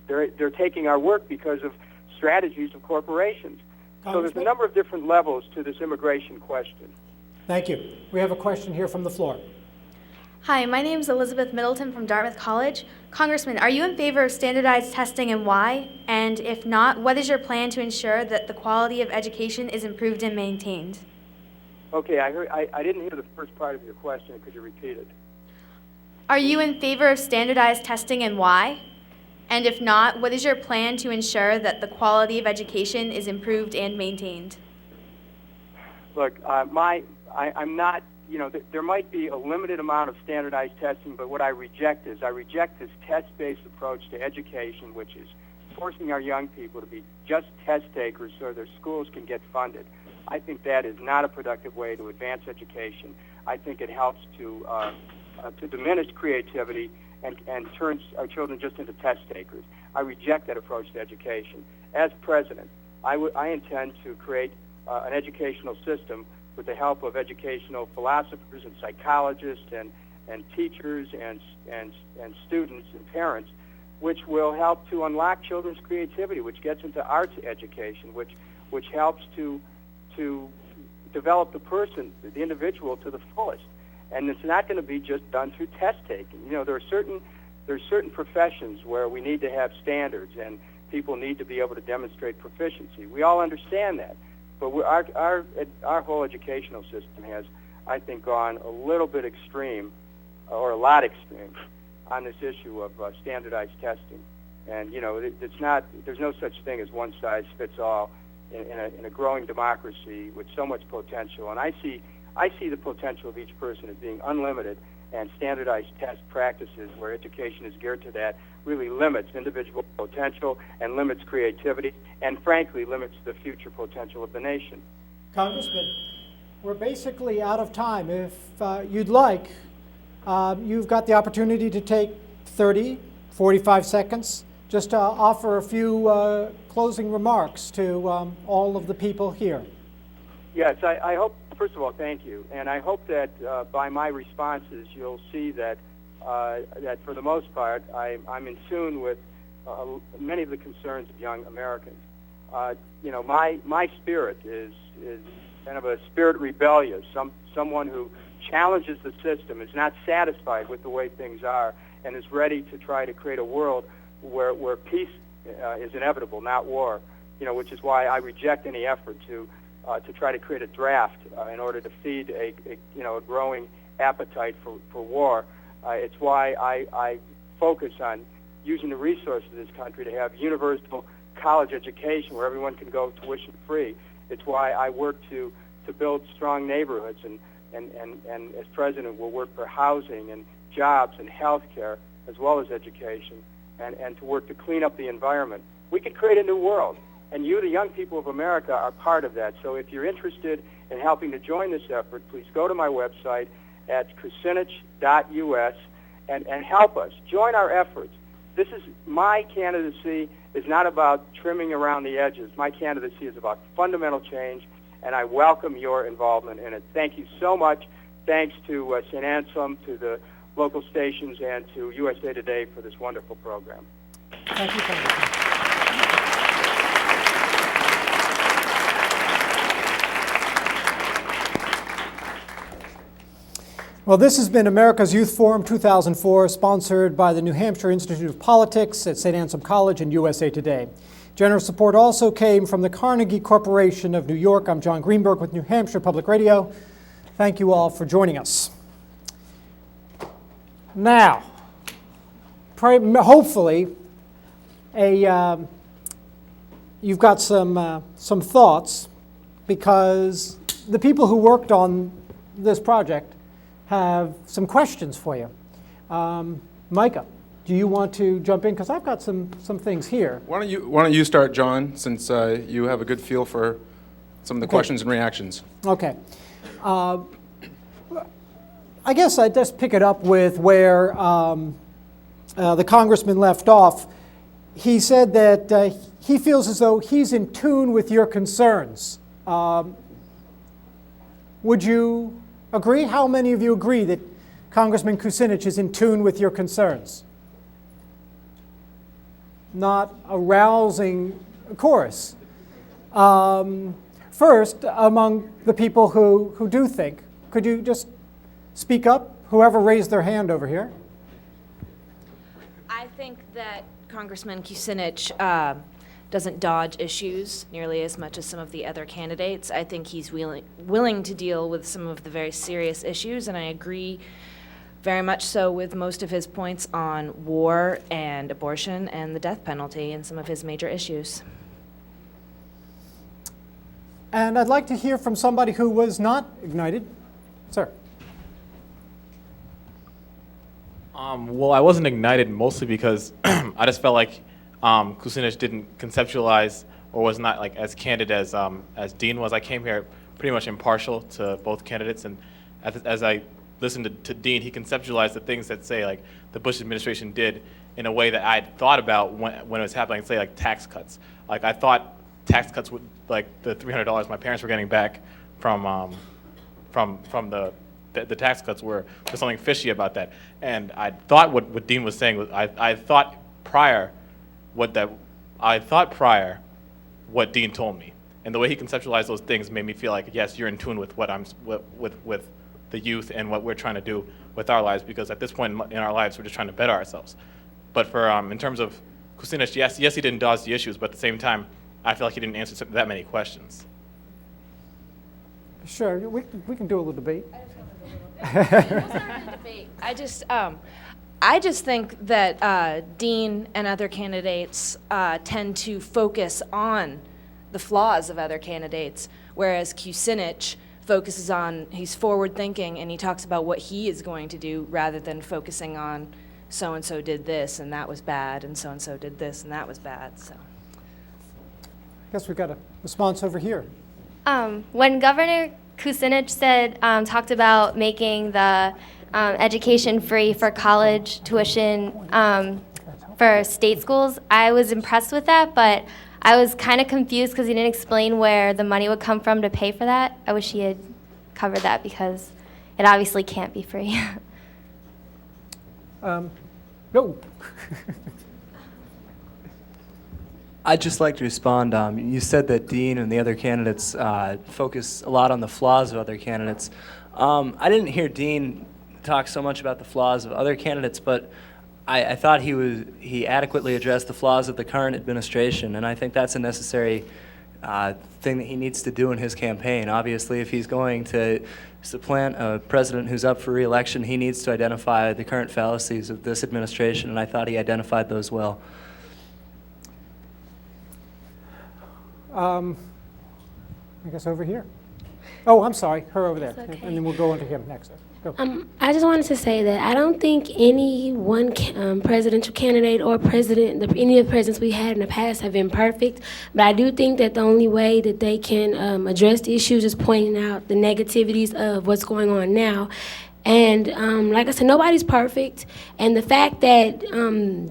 they're taking our work because of strategies of corporations. So there's a number of different levels to this immigration question. Thank you. We have a question here from the floor. Hi, my name is Elizabeth Middleton from Dartmouth College. Congressman, are you in favor of standardized testing and why? And if not, what is your plan to ensure that the quality of education is improved and maintained? Okay, I didn't hear the first part of your question. Could you repeat it? Are you in favor of standardized testing and why? And if not, what is your plan to ensure that the quality of education is improved and maintained? Look, I'm not, there might be a limited amount of standardized testing, but what I reject this test-based approach to education, which is forcing our young people to be just test takers so their schools can get funded. I think that is not a productive way to advance education. I think it helps to diminish creativity and turns our children just into test takers. I reject that approach to education. As president, I intend to create an educational system with the help of educational philosophers and psychologists and teachers and students and parents, which will help to unlock children's creativity, which gets into arts education, which helps to develop the person, the individual, to the fullest. And it's not going to be just done through test taking. There are certain professions where we need to have standards and people need to be able to demonstrate proficiency. We all understand that. But our whole educational system has, I think, gone a little bit extreme, or a lot extreme, on this issue of standardized testing. And there's no such thing as one size fits all in a growing democracy with so much potential. And I see the potential of each person as being unlimited, and standardized test practices where education is geared to that really limits individual potential and limits creativity and, frankly, limits the future potential of the nation. Congressman, we're basically out of time. If you'd like, you've got the opportunity to take 30, 45 seconds just to offer a few closing remarks to all of the people here. Yes, I hope, first of all, thank you. And I hope that by my responses you'll see that that for the most part I'm in tune with many of the concerns of young Americans. My spirit is kind of a spirit rebellious, someone who challenges the system, is not satisfied with the way things are, and is ready to try to create a world where peace is inevitable, not war. Which is why I reject any effort to try to create a draft in order to feed a growing appetite for war. It's why I focus on using the resources of this country to have universal college education where everyone can go tuition free. It's why I work to build strong neighborhoods and as president will work for housing and jobs and health care as well as education and to work to clean up the environment. We could create a new world. And you, the young people of America, are part of that. So if you're interested in helping to join this effort, please go to my website at kucinich.us and help us. Join our efforts. My candidacy is not about trimming around the edges. My candidacy is about fundamental change, and I welcome your involvement in it. Thank you so much. Thanks to St. Anselm, to the local stations, and to USA Today for this wonderful program. Thank you, Congressman. Well, this has been America's Youth Forum 2004, sponsored by the New Hampshire Institute of Politics at St. Anselm College and USA Today. Generous support also came from the Carnegie Corporation of New York. I'm John Greenberg with New Hampshire Public Radio. Thank you all for joining us. Now, hopefully, you've got some thoughts, because the people who worked on this project have some questions for you. Micah, do you want to jump in? Because I've got some things here. Why don't you start, John, since you have a good feel for some of the questions and reactions. Okay. I guess I'd just pick it up with where the congressman left off. He said that he feels as though he's in tune with your concerns. Would you agree? How many of you agree that Congressman Kucinich is in tune with your concerns? Not a rousing chorus. First, among the people who do think could you just speak up? Whoever raised their hand over here. I think that Congressman Kucinich doesn't dodge issues nearly as much as some of the other candidates. I think he's willing to deal with some of the very serious issues, and I agree very much so with most of his points on war and abortion and the death penalty and some of his major issues. And I'd like to hear from somebody who was not ignited. Sir. Well, I wasn't ignited mostly because I just felt like Kucinich didn't conceptualize or was not like as candid as Dean was. I came here pretty much impartial to both candidates, and as I listened to Dean, he conceptualized the things that, say, like the Bush administration did in a way that I had thought about when it was happening, say, like tax cuts. Like I thought tax cuts would, like the $300 my parents were getting back from the tax cuts were something fishy about that. And I thought what Dean was saying was I thought prior what Dean told me, and the way he conceptualized those things made me feel like, yes, you're in tune with what with the youth and what we're trying to do with our lives, because at this point in our lives we're just trying to better ourselves. But for in terms of Kucinich, yes, he didn't dodge the issues, but at the same time I feel like he didn't answer that many questions. Sure, we can do a little debate. I just think that Dean and other candidates tend to focus on the flaws of other candidates, whereas Kucinich focuses on, he's forward-thinking, and he talks about what he is going to do rather than focusing on so-and-so did this and that was bad, and so-and-so did this and that was bad. So, I guess we've got a response over here. When Governor Kucinich talked about making the education free for college tuition for state schools, I was impressed with that, but I was kind of confused because he didn't explain where the money would come from to pay for that. I wish he had covered that because it obviously can't be free. No. I'd just like to respond. You said that Dean and the other candidates focus a lot on the flaws of other candidates. I didn't hear Dean talk so much about the flaws of other candidates, but I thought he adequately addressed the flaws of the current administration, and I think that's a necessary thing that he needs to do in his campaign. Obviously, if he's going to supplant a president who's up for re-election, he needs to identify the current fallacies of this administration, and I thought he identified those well. I guess over here. Oh, I'm sorry, her over there. Okay. And then we'll go on to him next. Go. I just wanted to say that I don't think any one presidential candidate or any of the presidents we had in the past have been perfect, but I do think that the only way that they can address the issues is pointing out the negativities of what's going on now. And like I said, nobody's perfect. And the fact that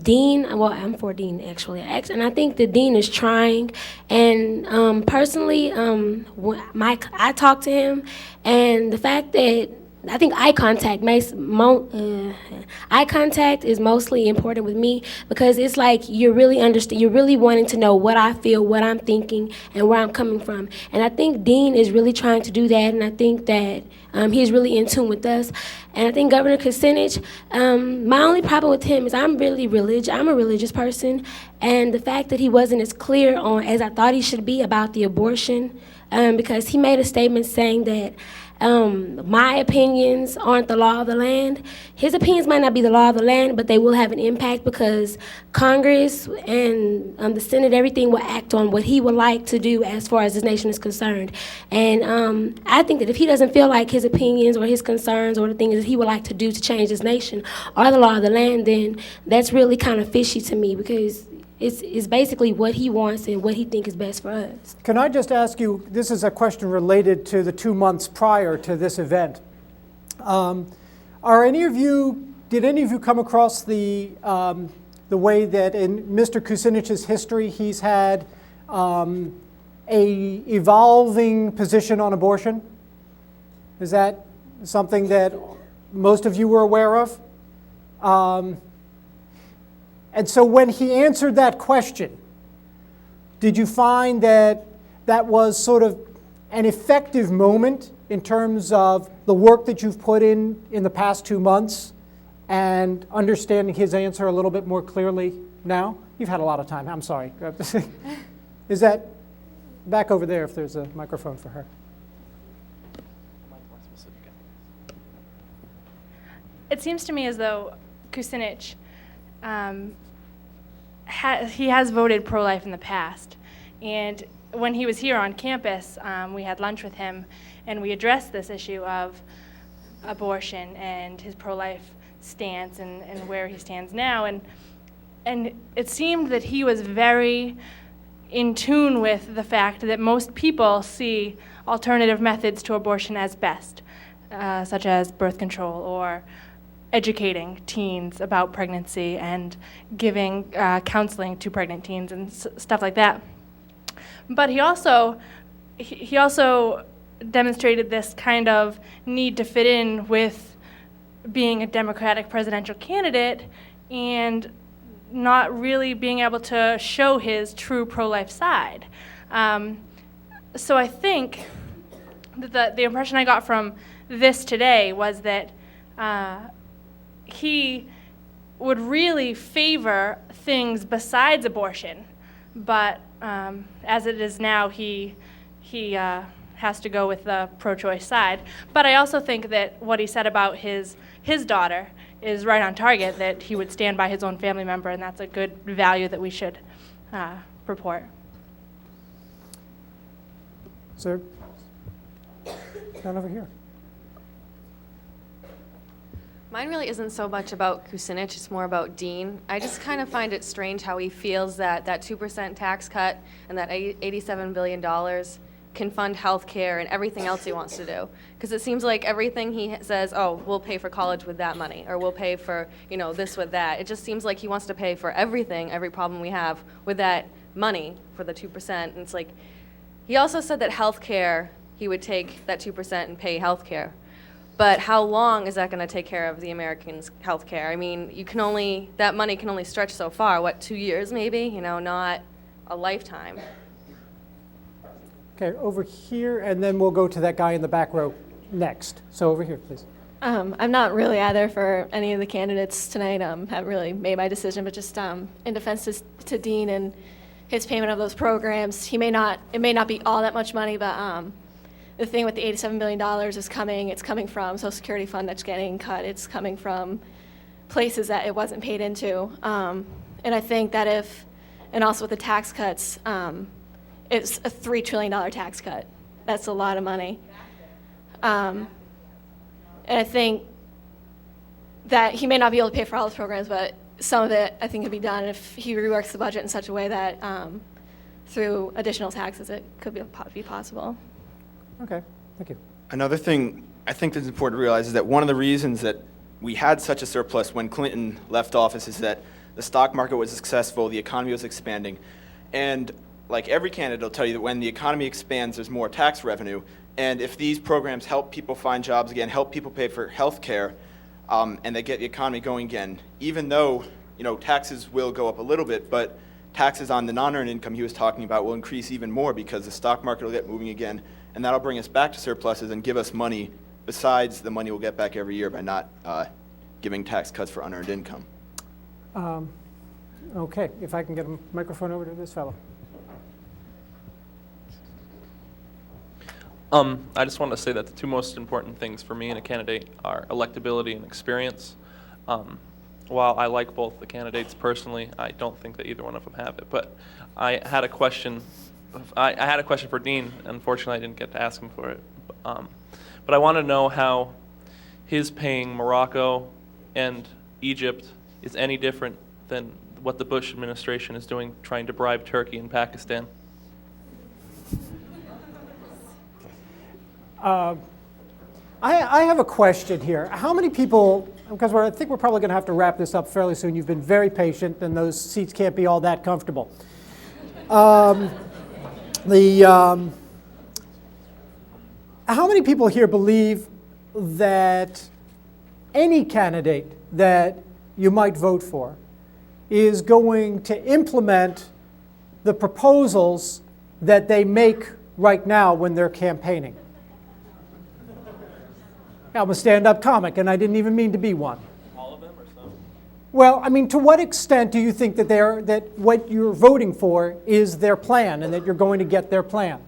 Dean, well, I'm for Dean actually, and I think that Dean is trying. And personally, I talked to him, and the fact that I think eye contact is mostly important with me because it's like you're really wanting to know what I feel, what I'm thinking, and where I'm coming from. And I think Dean is really trying to do that, and I think that he's really in tune with us. And I think Governor Kucinich, my only problem with him is I'm really religious. I'm a religious person, and the fact that he wasn't as clear on as I thought he should be about the abortion, because he made a statement saying that my opinions aren't the law of the land. His opinions might not be the law of the land, but they will have an impact because Congress and the Senate, everything will act on what he would like to do as far as this nation is concerned. And I think that if he doesn't feel like his opinions or his concerns or the things that he would like to do to change this nation are the law of the land, then that's really kind of fishy to me because it's basically what he wants and what he thinks is best for us. Can I just ask you, this is a question related to the 2 months prior to this event. Did any of you come across the way that in Mr. Kucinich's history he's had a evolving position on abortion? Is that something that most of you were aware of? And so when he answered that question, did you find that that was sort of an effective moment in terms of the work that you've put in the past 2 months and understanding his answer a little bit more clearly now? You've had a lot of time. I'm sorry. Is that back over there if there's a microphone for her? It seems to me as though Kucinich, he has voted pro-life in the past. And when he was here on campus, we had lunch with him, and we addressed this issue of abortion and his pro-life stance and where he stands now. And it seemed that he was very in tune with the fact that most people see alternative methods to abortion as best, such as birth control or educating teens about pregnancy and giving counseling to pregnant teens and stuff like that. But he also demonstrated this kind of need to fit in with being a Democratic presidential candidate and not really being able to show his true pro-life side. So I think that the impression I got from this today was that he would really favor things besides abortion, but as it is now, he has to go with the pro-choice side. But I also think that what he said about his daughter is right on target, that he would stand by his own family member, and that's a good value that we should purport. Sir, down over here. Mine really isn't so much about Kucinich, it's more about Dean. I just kind of find it strange how he feels that that 2% tax cut and that $87 billion can fund health care and everything else he wants to do. Because it seems like everything he says, oh, we'll pay for college with that money, or we'll pay for, this with that. It just seems like he wants to pay for everything, every problem we have, with that money for the 2%. And it's like, he also said that health care, he would take that 2% and pay health care. But how long is that going to take care of the Americans' health care? I mean, that money can only stretch so far. 2 years maybe? Not a lifetime. Okay, over here, and then we'll go to that guy in the back row next. So over here, please. I'm not really either for any of the candidates tonight. Haven't really made my decision, but just in defense to Dean and his payment of those programs, it may not be all that much money, but the thing with the $87 billion is it's coming from Social Security fund that's getting cut. It's coming from places that it wasn't paid into. And I think that and also with the tax cuts, it's a $3 trillion tax cut. That's a lot of money. And I think that he may not be able to pay for all those programs, but some of it I think could be done if he reworks the budget in such a way that through additional taxes it could be possible. Okay, thank you. Another thing I think that's important to realize is that one of the reasons that we had such a surplus when Clinton left office is that the stock market was successful, the economy was expanding, and like every candidate will tell you that when the economy expands, there's more tax revenue, and if these programs help people find jobs again, help people pay for health care, and they get the economy going again, even though taxes will go up a little bit, but taxes on the non-earned income he was talking about will increase even more because the stock market will get moving again, and that'll bring us back to surpluses and give us money besides the money we'll get back every year by not giving tax cuts for unearned income. Okay, if I can get a microphone over to this fellow. I just want to say that the two most important things for me in a candidate are electability and experience. While I like both the candidates personally, I don't think that either one of them have it. But I had a question. I had a question for Dean. Unfortunately, I didn't get to ask him for it. But I want to know how his paying Morocco and Egypt is any different than what the Bush administration is doing, trying to bribe Turkey and Pakistan. I have a question here. How many people, because I think we're probably going to have to wrap this up fairly soon. You've been very patient, and those seats can't be all that comfortable. How many people here believe that any candidate that you might vote for is going to implement the proposals that they make right now when they're campaigning? I'm a stand-up comic, and I didn't even mean to be one. All of them or some? Well, I mean, to what extent do you think that what you're voting for is their plan and that you're going to get their plan?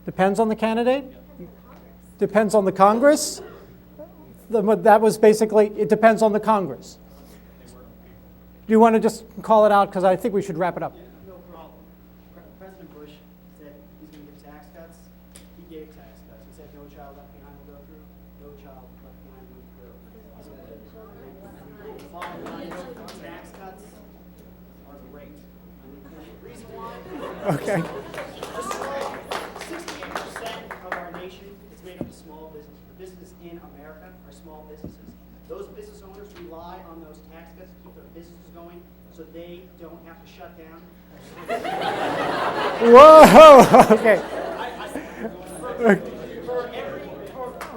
Depends on the candidate? Depends on the Congress? That was basically, it depends on the Congress. Do you want to just call it out? Because I think we should wrap it up. No problem. President Bush said he's going to give tax cuts. He gave tax cuts. He said no child left behind will go through. No child left behind will through. Tax cuts are great. The reason why? Okay. 68% of our nation is made up of small business. The businesses in America are small businesses. Those business owners rely on those tax cuts to keep their businesses going so they don't have to shut down. Whoa, okay.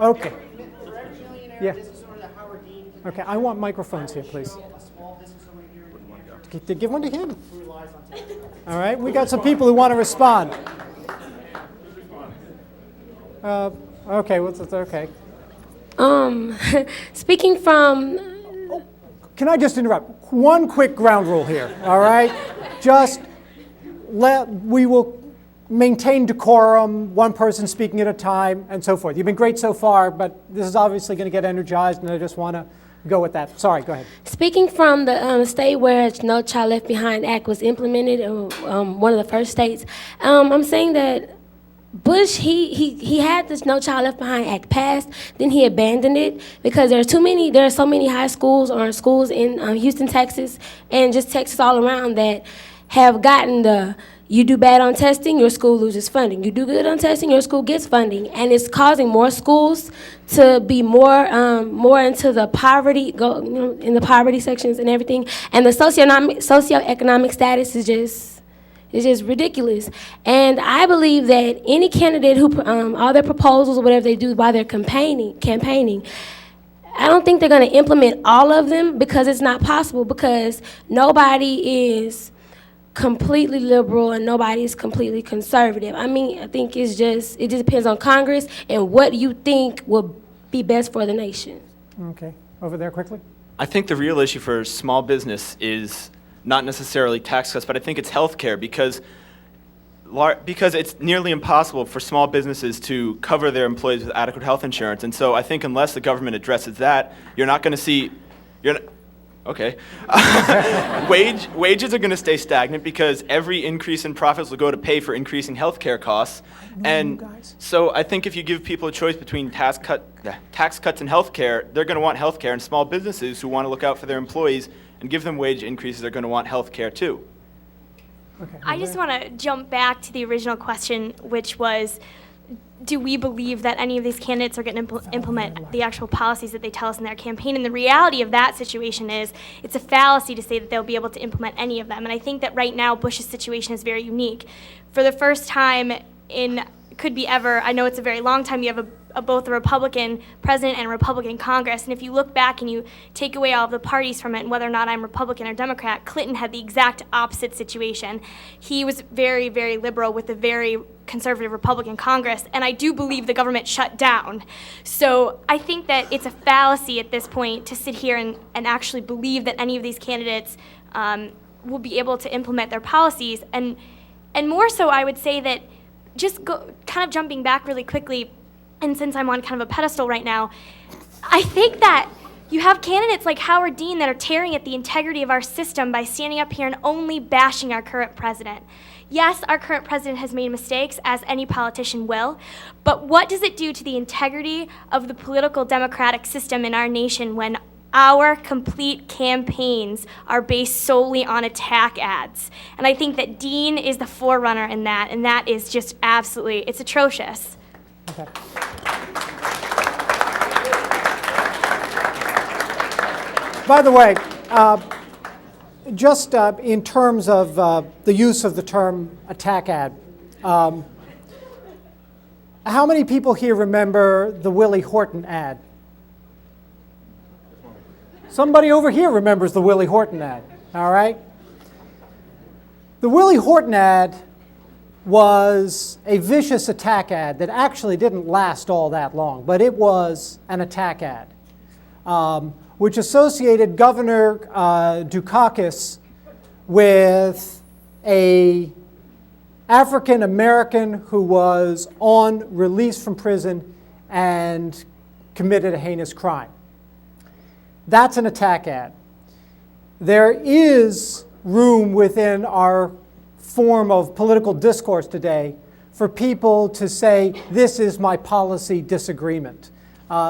Okay. For every millionaire Yeah. business owner that Howard Dean Okay, I want microphones here, please. a small business owner here in New Hampshire Give one to him. who relies on tax cuts. All right, we got some people who want to respond. Okay, what's it? Okay. Speaking from, Can I just interrupt? One quick ground rule here, all right? Just we will maintain decorum, one person speaking at a time, and so forth. You've been great so far, but this is obviously going to get energized, and I just want to go with that. Sorry, go ahead. speaking from the state where No Child Left Behind Act was implemented, one of the first states, I'm saying that Bush, he had this No Child Left Behind Act passed, then he abandoned it because there are so many high schools or schools in Houston, Texas, and just Texas all around that have gotten the, you do bad on testing, your school loses funding. You do good on testing, your school gets funding. And it's causing more schools to be more into the poverty, in the poverty sections and everything. And the socioeconomic status is just ridiculous. And I believe that any candidate who, all their proposals or whatever they do while they're campaigning, I don't think they're going to implement all of them because it's not possible, because nobody is completely liberal and nobody is completely conservative. I mean, I think it just depends on Congress and what you think will be best for the nation. Okay, over there quickly. I think the real issue for small business is not necessarily tax cuts, but I think it's healthcare because it's nearly impossible for small businesses to cover their employees with adequate health insurance. And so I think unless the government addresses that, you're not going to see, okay. Wages are going to stay stagnant because every increase in profits will go to pay for increasing healthcare costs. And so I think if you give people a choice between tax cuts and healthcare, they're going to want healthcare, and small businesses who want to look out for their employees and give them wage increases are going to want healthcare too. Okay, I just want to jump back to the original question, which was, do we believe that any of these candidates are going to implement the actual policies that they tell us in their campaign? And the reality of that situation is it's a fallacy to say that they'll be able to implement any of them. And I think that right now Bush's situation is very unique. For the first time in, could be ever, I know it's a very long time, you have both a Republican president and a Republican Congress. And if you look back and you take away all of the parties from it and whether or not I'm Republican or Democrat, Clinton had the exact opposite situation. He was very, very liberal with a very conservative Republican Congress, and I do believe the government shut down. So I think that it's a fallacy at this point to sit here and actually believe that any of these candidates will be able to implement their policies. And more so, I would say that kind of jumping back really quickly, and since I'm on kind of a pedestal right now, I think that you have candidates like Howard Dean that are tearing at the integrity of our system by standing up here and only bashing our current president. Yes, our current president has made mistakes, as any politician will, but what does it do to the integrity of the political democratic system in our nation when our complete campaigns are based solely on attack ads? And I think that Dean is the forerunner in that, and that is just absolutely, it's atrocious. Okay. By the way, just in terms of the use of the term attack ad, how many people here remember the Willie Horton ad? Somebody over here remembers the Willie Horton ad, all right? The Willie Horton ad was a vicious attack ad that actually didn't last all that long, but it was an attack ad, which associated Governor Dukakis with a African American who was on release from prison and committed a heinous crime. That's an attack ad. There is room within our form of political discourse today for people to say, this is my policy disagreement.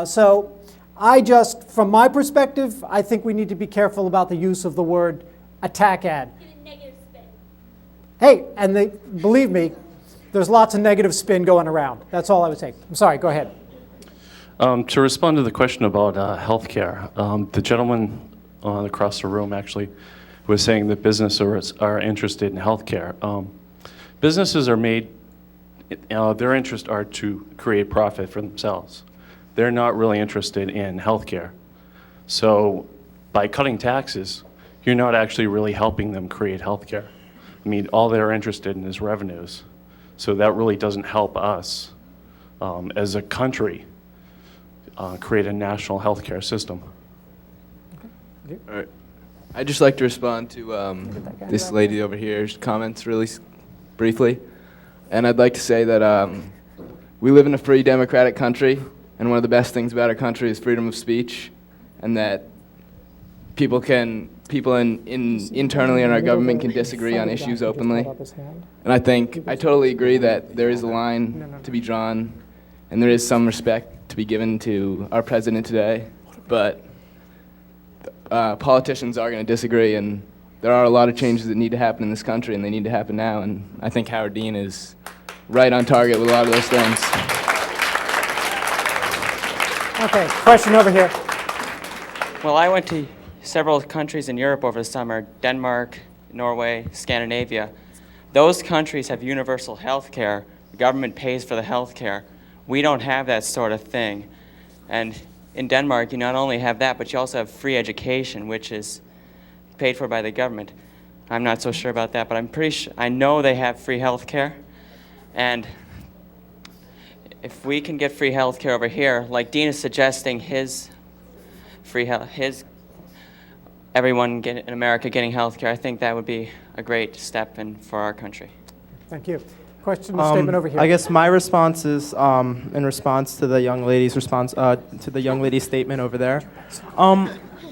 So I just, from my perspective, I think we need to be careful about the use of the word attack ad. Hey, and believe me, there's lots of negative spin going around. That's all I would say. I'm sorry, go ahead. To respond to the question about healthcare, the gentleman across the room actually was saying that businesses are interested in healthcare. Businesses are made, their interests are to create profit for themselves. They're not really interested in healthcare. So by cutting taxes, you're not actually really helping them create healthcare. I mean, all they're interested in is revenues. So that really doesn't help us as a country create a national healthcare system. Okay. All right. I'd just like to respond to this lady over here's comments really briefly. And I'd like to say that we live in a free democratic country, and one of the best things about our country is freedom of speech, and that people internally in our government can disagree on issues openly. And I totally agree that there is a line to be drawn, and there is some respect to be given to our president today, but politicians are going to disagree, and there are a lot of changes that need to happen in this country, and they need to happen now, and I think Howard Dean is right on target with a lot of those things. Okay, question over here. Well, I went to several countries in Europe over the summer, Denmark, Norway, Scandinavia. Those countries have universal health care. The government pays for the health care. We don't have that sort of thing. And in Denmark, you not only have that, but you also have free education, which is paid for by the government. I'm not so sure about that, but I'm pretty sure, I know they have free health care. And if we can get free health care over here, like Dean is suggesting everyone in America getting health care, I think that would be a great step for our country. Thank you. Question, statement over here. I guess my response is in response to the young lady's statement over there.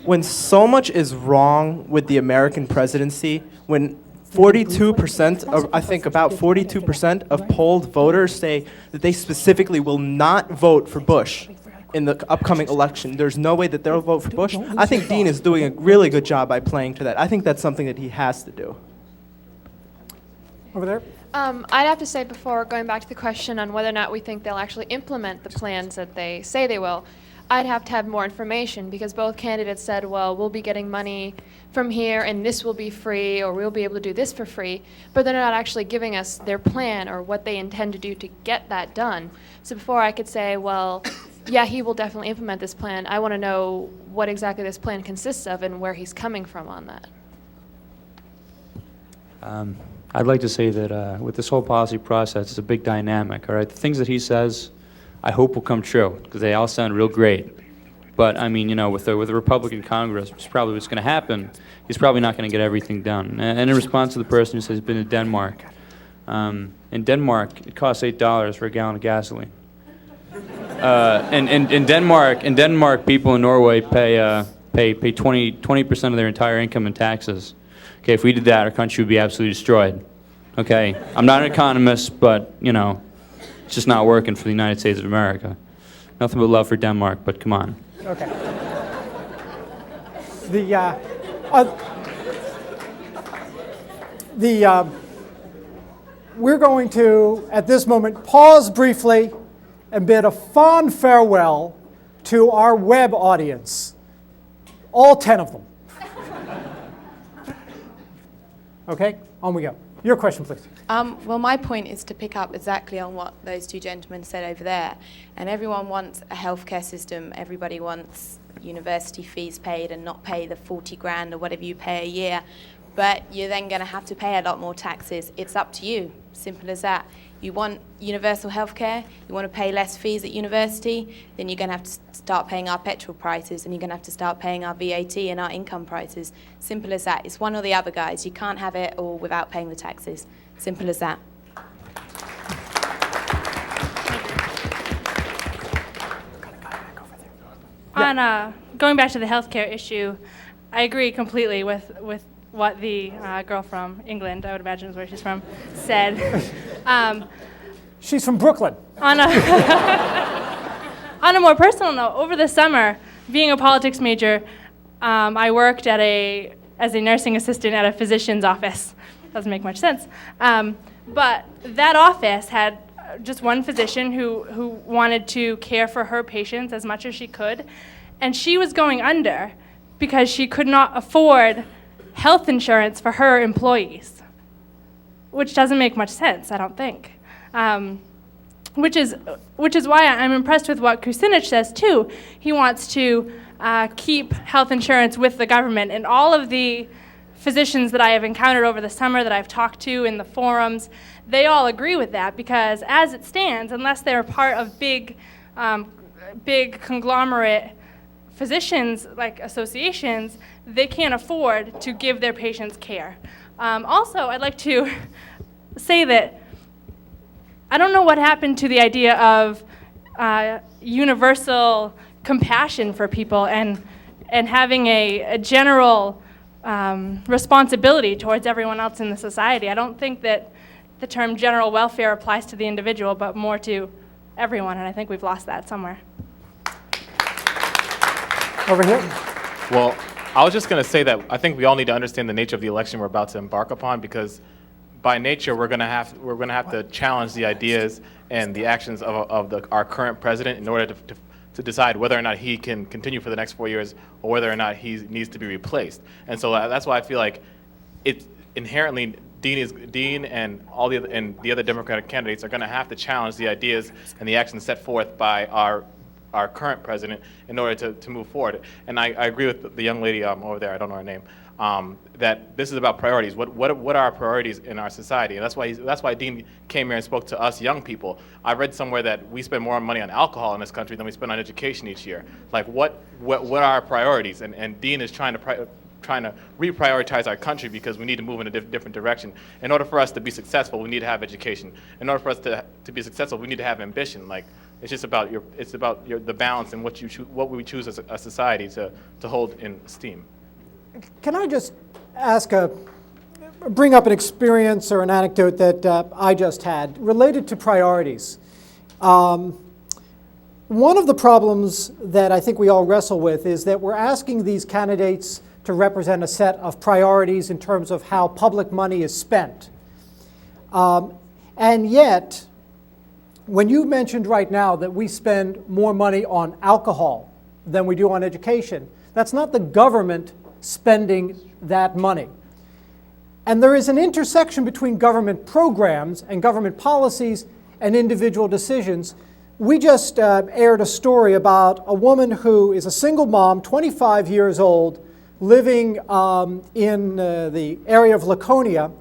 When so much is wrong with the American presidency, when 42%, I think about 42% of polled voters say that they specifically will not vote for Bush in the upcoming election. There's no way that they'll vote for Bush. I think Dean is doing a really good job by playing to that. I think that's something that he has to do. Over there. I'd have to say, before going back to the question on whether or not we think they'll actually implement the plans that they say they will, I'd have to have more information, because both candidates said, well, we'll be getting money from here and this will be free, or we'll be able to do this for free, but they're not actually giving us their plan or what they intend to do to get that done. So before I could say, well, yeah, he will definitely implement this plan, I want to know what exactly this plan consists of and where he's coming from on that. I'd like to say that with this whole policy process, it's a big dynamic, all right? The things that he says, I hope will come true, because they all sound real great. But, I mean, you know, with the Republican Congress, which is probably what's going to happen, he's probably not going to get everything done. And in response to the person who says he's been to Denmark, in Denmark, it costs $8 for a gallon of gasoline. In Denmark, people in Norway pay 20% of their entire income in taxes. Okay, if we did that, our country would be absolutely destroyed. Okay, I'm not an economist, but, you know, it's just not working for the United States of America. Nothing but love for Denmark, but come on. Okay. We're going to, at this moment, pause briefly and bid a fond farewell to our web audience, all 10 of them. Okay, on we go. Your question, please. Well, my point is to pick up exactly on what those two gentlemen said over there. And everyone wants a healthcare system. Everybody wants university fees paid and not pay the 40 grand or whatever you pay a year. But you're then going to have to pay a lot more taxes. It's up to you. Simple as that. You want universal healthcare, you want to pay less fees at university, then you're going to have to start paying our petrol prices, and you're going to have to start paying our VAT and our income prices. Simple as that. It's one or the other, guys. You can't have it all without paying the taxes. Simple as that. On going back to the healthcare issue, I agree completely with what the girl from England, I would imagine is where she's from, said. She's from Brooklyn. On a more personal note, over the summer, being a politics major, I worked as a nursing assistant at a physician's office. Doesn't make much sense. But that office had just one physician who wanted to care for her patients as much as she could, and she was going under because she could not afford health insurance for her employees, which doesn't make much sense, I don't think. Which is why I'm impressed with what Kucinich says too. He wants to keep health insurance with the government, and all of the physicians that I have encountered over the summer that I've talked to in the forums, they all agree with that, because as it stands, unless they're part of big conglomerate physicians like associations, they can't afford to give their patients care. Also, I'd like to say that I don't know what happened to the idea of universal compassion for people and having a general responsibility towards everyone else in the society. I don't think that the term general welfare applies to the individual, but more to everyone, and I think we've lost that somewhere. Over here. Well, I was just going to say that I think we all need to understand the nature of the election we're about to embark upon, because by nature we're going to have to challenge the ideas and the actions of our current president in order to decide whether or not he can continue for the next 4 years or whether or not he needs to be replaced. And so that's why I feel like it's inherently Dean and all the other Democratic candidates are going to have to challenge the ideas and the actions set forth by our current president in order to move forward. And I agree with the young lady over there, I don't know her name, that this is about priorities. What are our priorities in our society? And that's why Dean came here and spoke to us young people. I read somewhere that we spend more money on alcohol in this country than we spend on education each year. Like, what are our priorities? And Dean is trying to reprioritize our country because we need to move in a different direction. In order for us to be successful, we need to have education. In order for us to be successful, we need to have ambition. Like, it's just about the balance and what we choose as a society to hold in esteem. Can I just bring up an experience or an anecdote that I just had related to priorities? One of the problems that I think we all wrestle with is that we're asking these candidates to represent a set of priorities in terms of how public money is spent. And yet, when you mentioned right now that we spend more money on alcohol than we do on education, that's not the government spending that money. And there is an intersection between government programs and government policies and individual decisions. We just aired a story about a woman who is a single mom, 25 years old, living in the area of Laconia.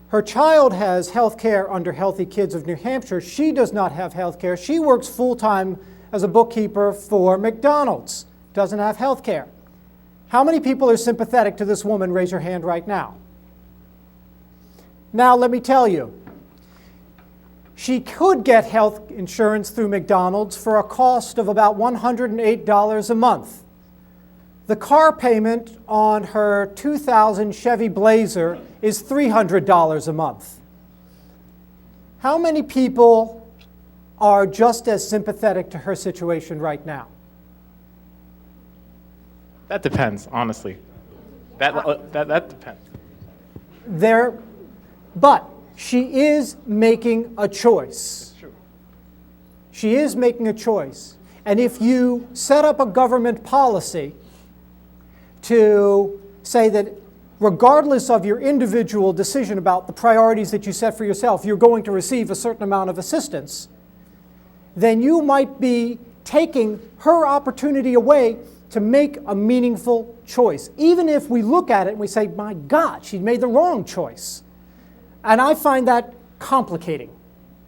Her child has health care under Healthy Kids of New Hampshire. She does not have health care. She works full-time as a bookkeeper for McDonald's, doesn't have health care. How many people are sympathetic to this woman? Raise your hand right now. Now, let me tell you, she could get health insurance through McDonald's for a cost of about $108 a month. The car payment on her 2000 Chevy Blazer is $300 a month. How many people are just as sympathetic to her situation right now? That depends, honestly. That depends. But she is making a choice. That's true. She is making a choice. And if you set up a government policy to say that regardless of your individual decision about the priorities that you set for yourself, you're going to receive a certain amount of assistance, then you might be taking her opportunity away to make a meaningful choice. Even if we look at it and we say, my God, she made the wrong choice. And I find that complicating.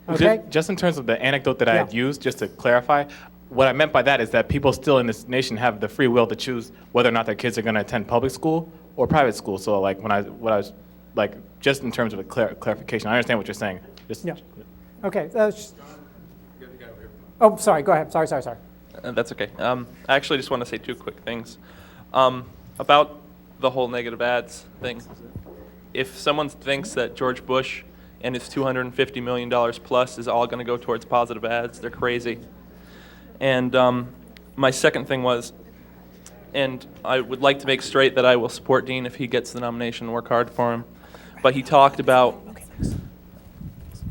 Okay? Just in terms of the anecdote that I had used, just to clarify, what I meant by that is that people still in this nation have the free will to choose whether or not their kids are going to attend public school or private school. So like what I was like, just in terms of a clarification, I understand what you're saying. Just, Okay. Oh, sorry. Go ahead. Sorry. That's okay. I actually just want to say two quick things. About the whole negative ads thing. If someone thinks that George Bush and his $250 million plus is all going to go towards positive ads, they're crazy. And my second thing was, and I would like to make straight that I will support Dean if he gets the nomination and work hard for him, but he talked about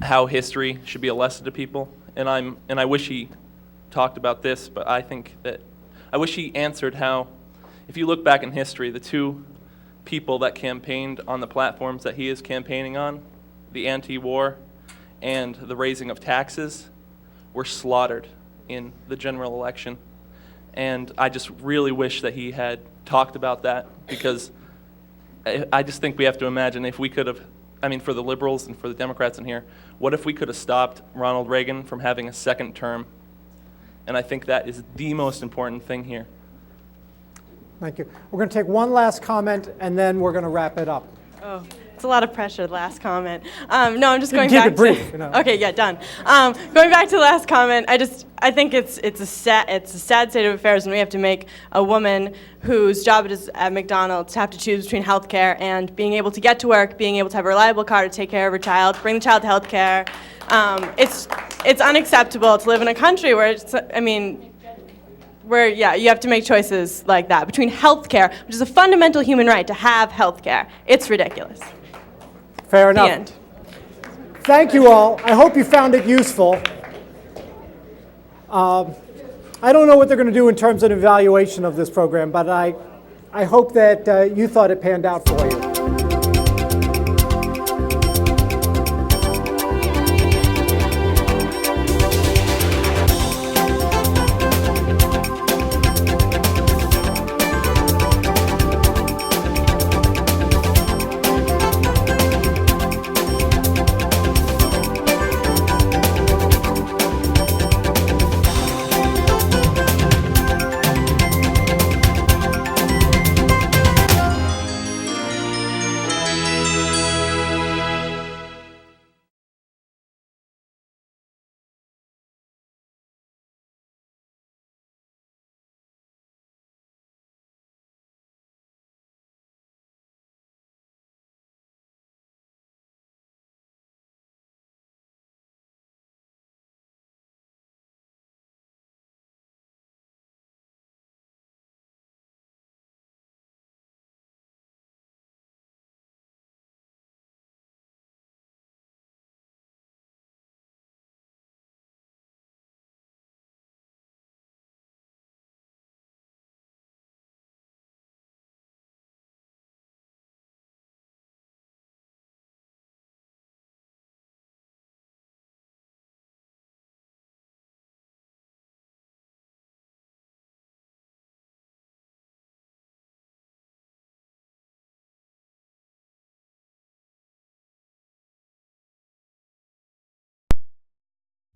how history should be a lesson to people, and I wish he talked about this, but I think that I wish he answered how, if you look back in history, the two people that campaigned on the platforms that he is campaigning on, the anti-war and the raising of taxes, were slaughtered in the general election. And I just really wish that he had talked about that, because I just think we have to imagine if we could have, I mean, for the liberals and for the Democrats in here, what if we could have stopped Ronald Reagan from having a second term? And I think that is the most important thing here. Thank you. We're going to take one last comment, and then we're going to wrap it up. Oh, it's a lot of pressure, the last comment. No, I'm just going keep back it brief, to... you know. Okay, yeah, done. Going back to the last comment, I think it's a sad state of affairs when we have to make a woman whose job it is at McDonald's have to choose between health care and being able to get to work, being able to have a reliable car to take care of her child, bring the child to health care. It's unacceptable to live in a country where you have to make choices like that between health care, which is a fundamental human right to have health care. It's ridiculous. Fair enough. The end. Thank you all. I hope you found it useful. I don't know what they're going to do in terms of evaluation of this program, but I hope that you thought it panned out for you.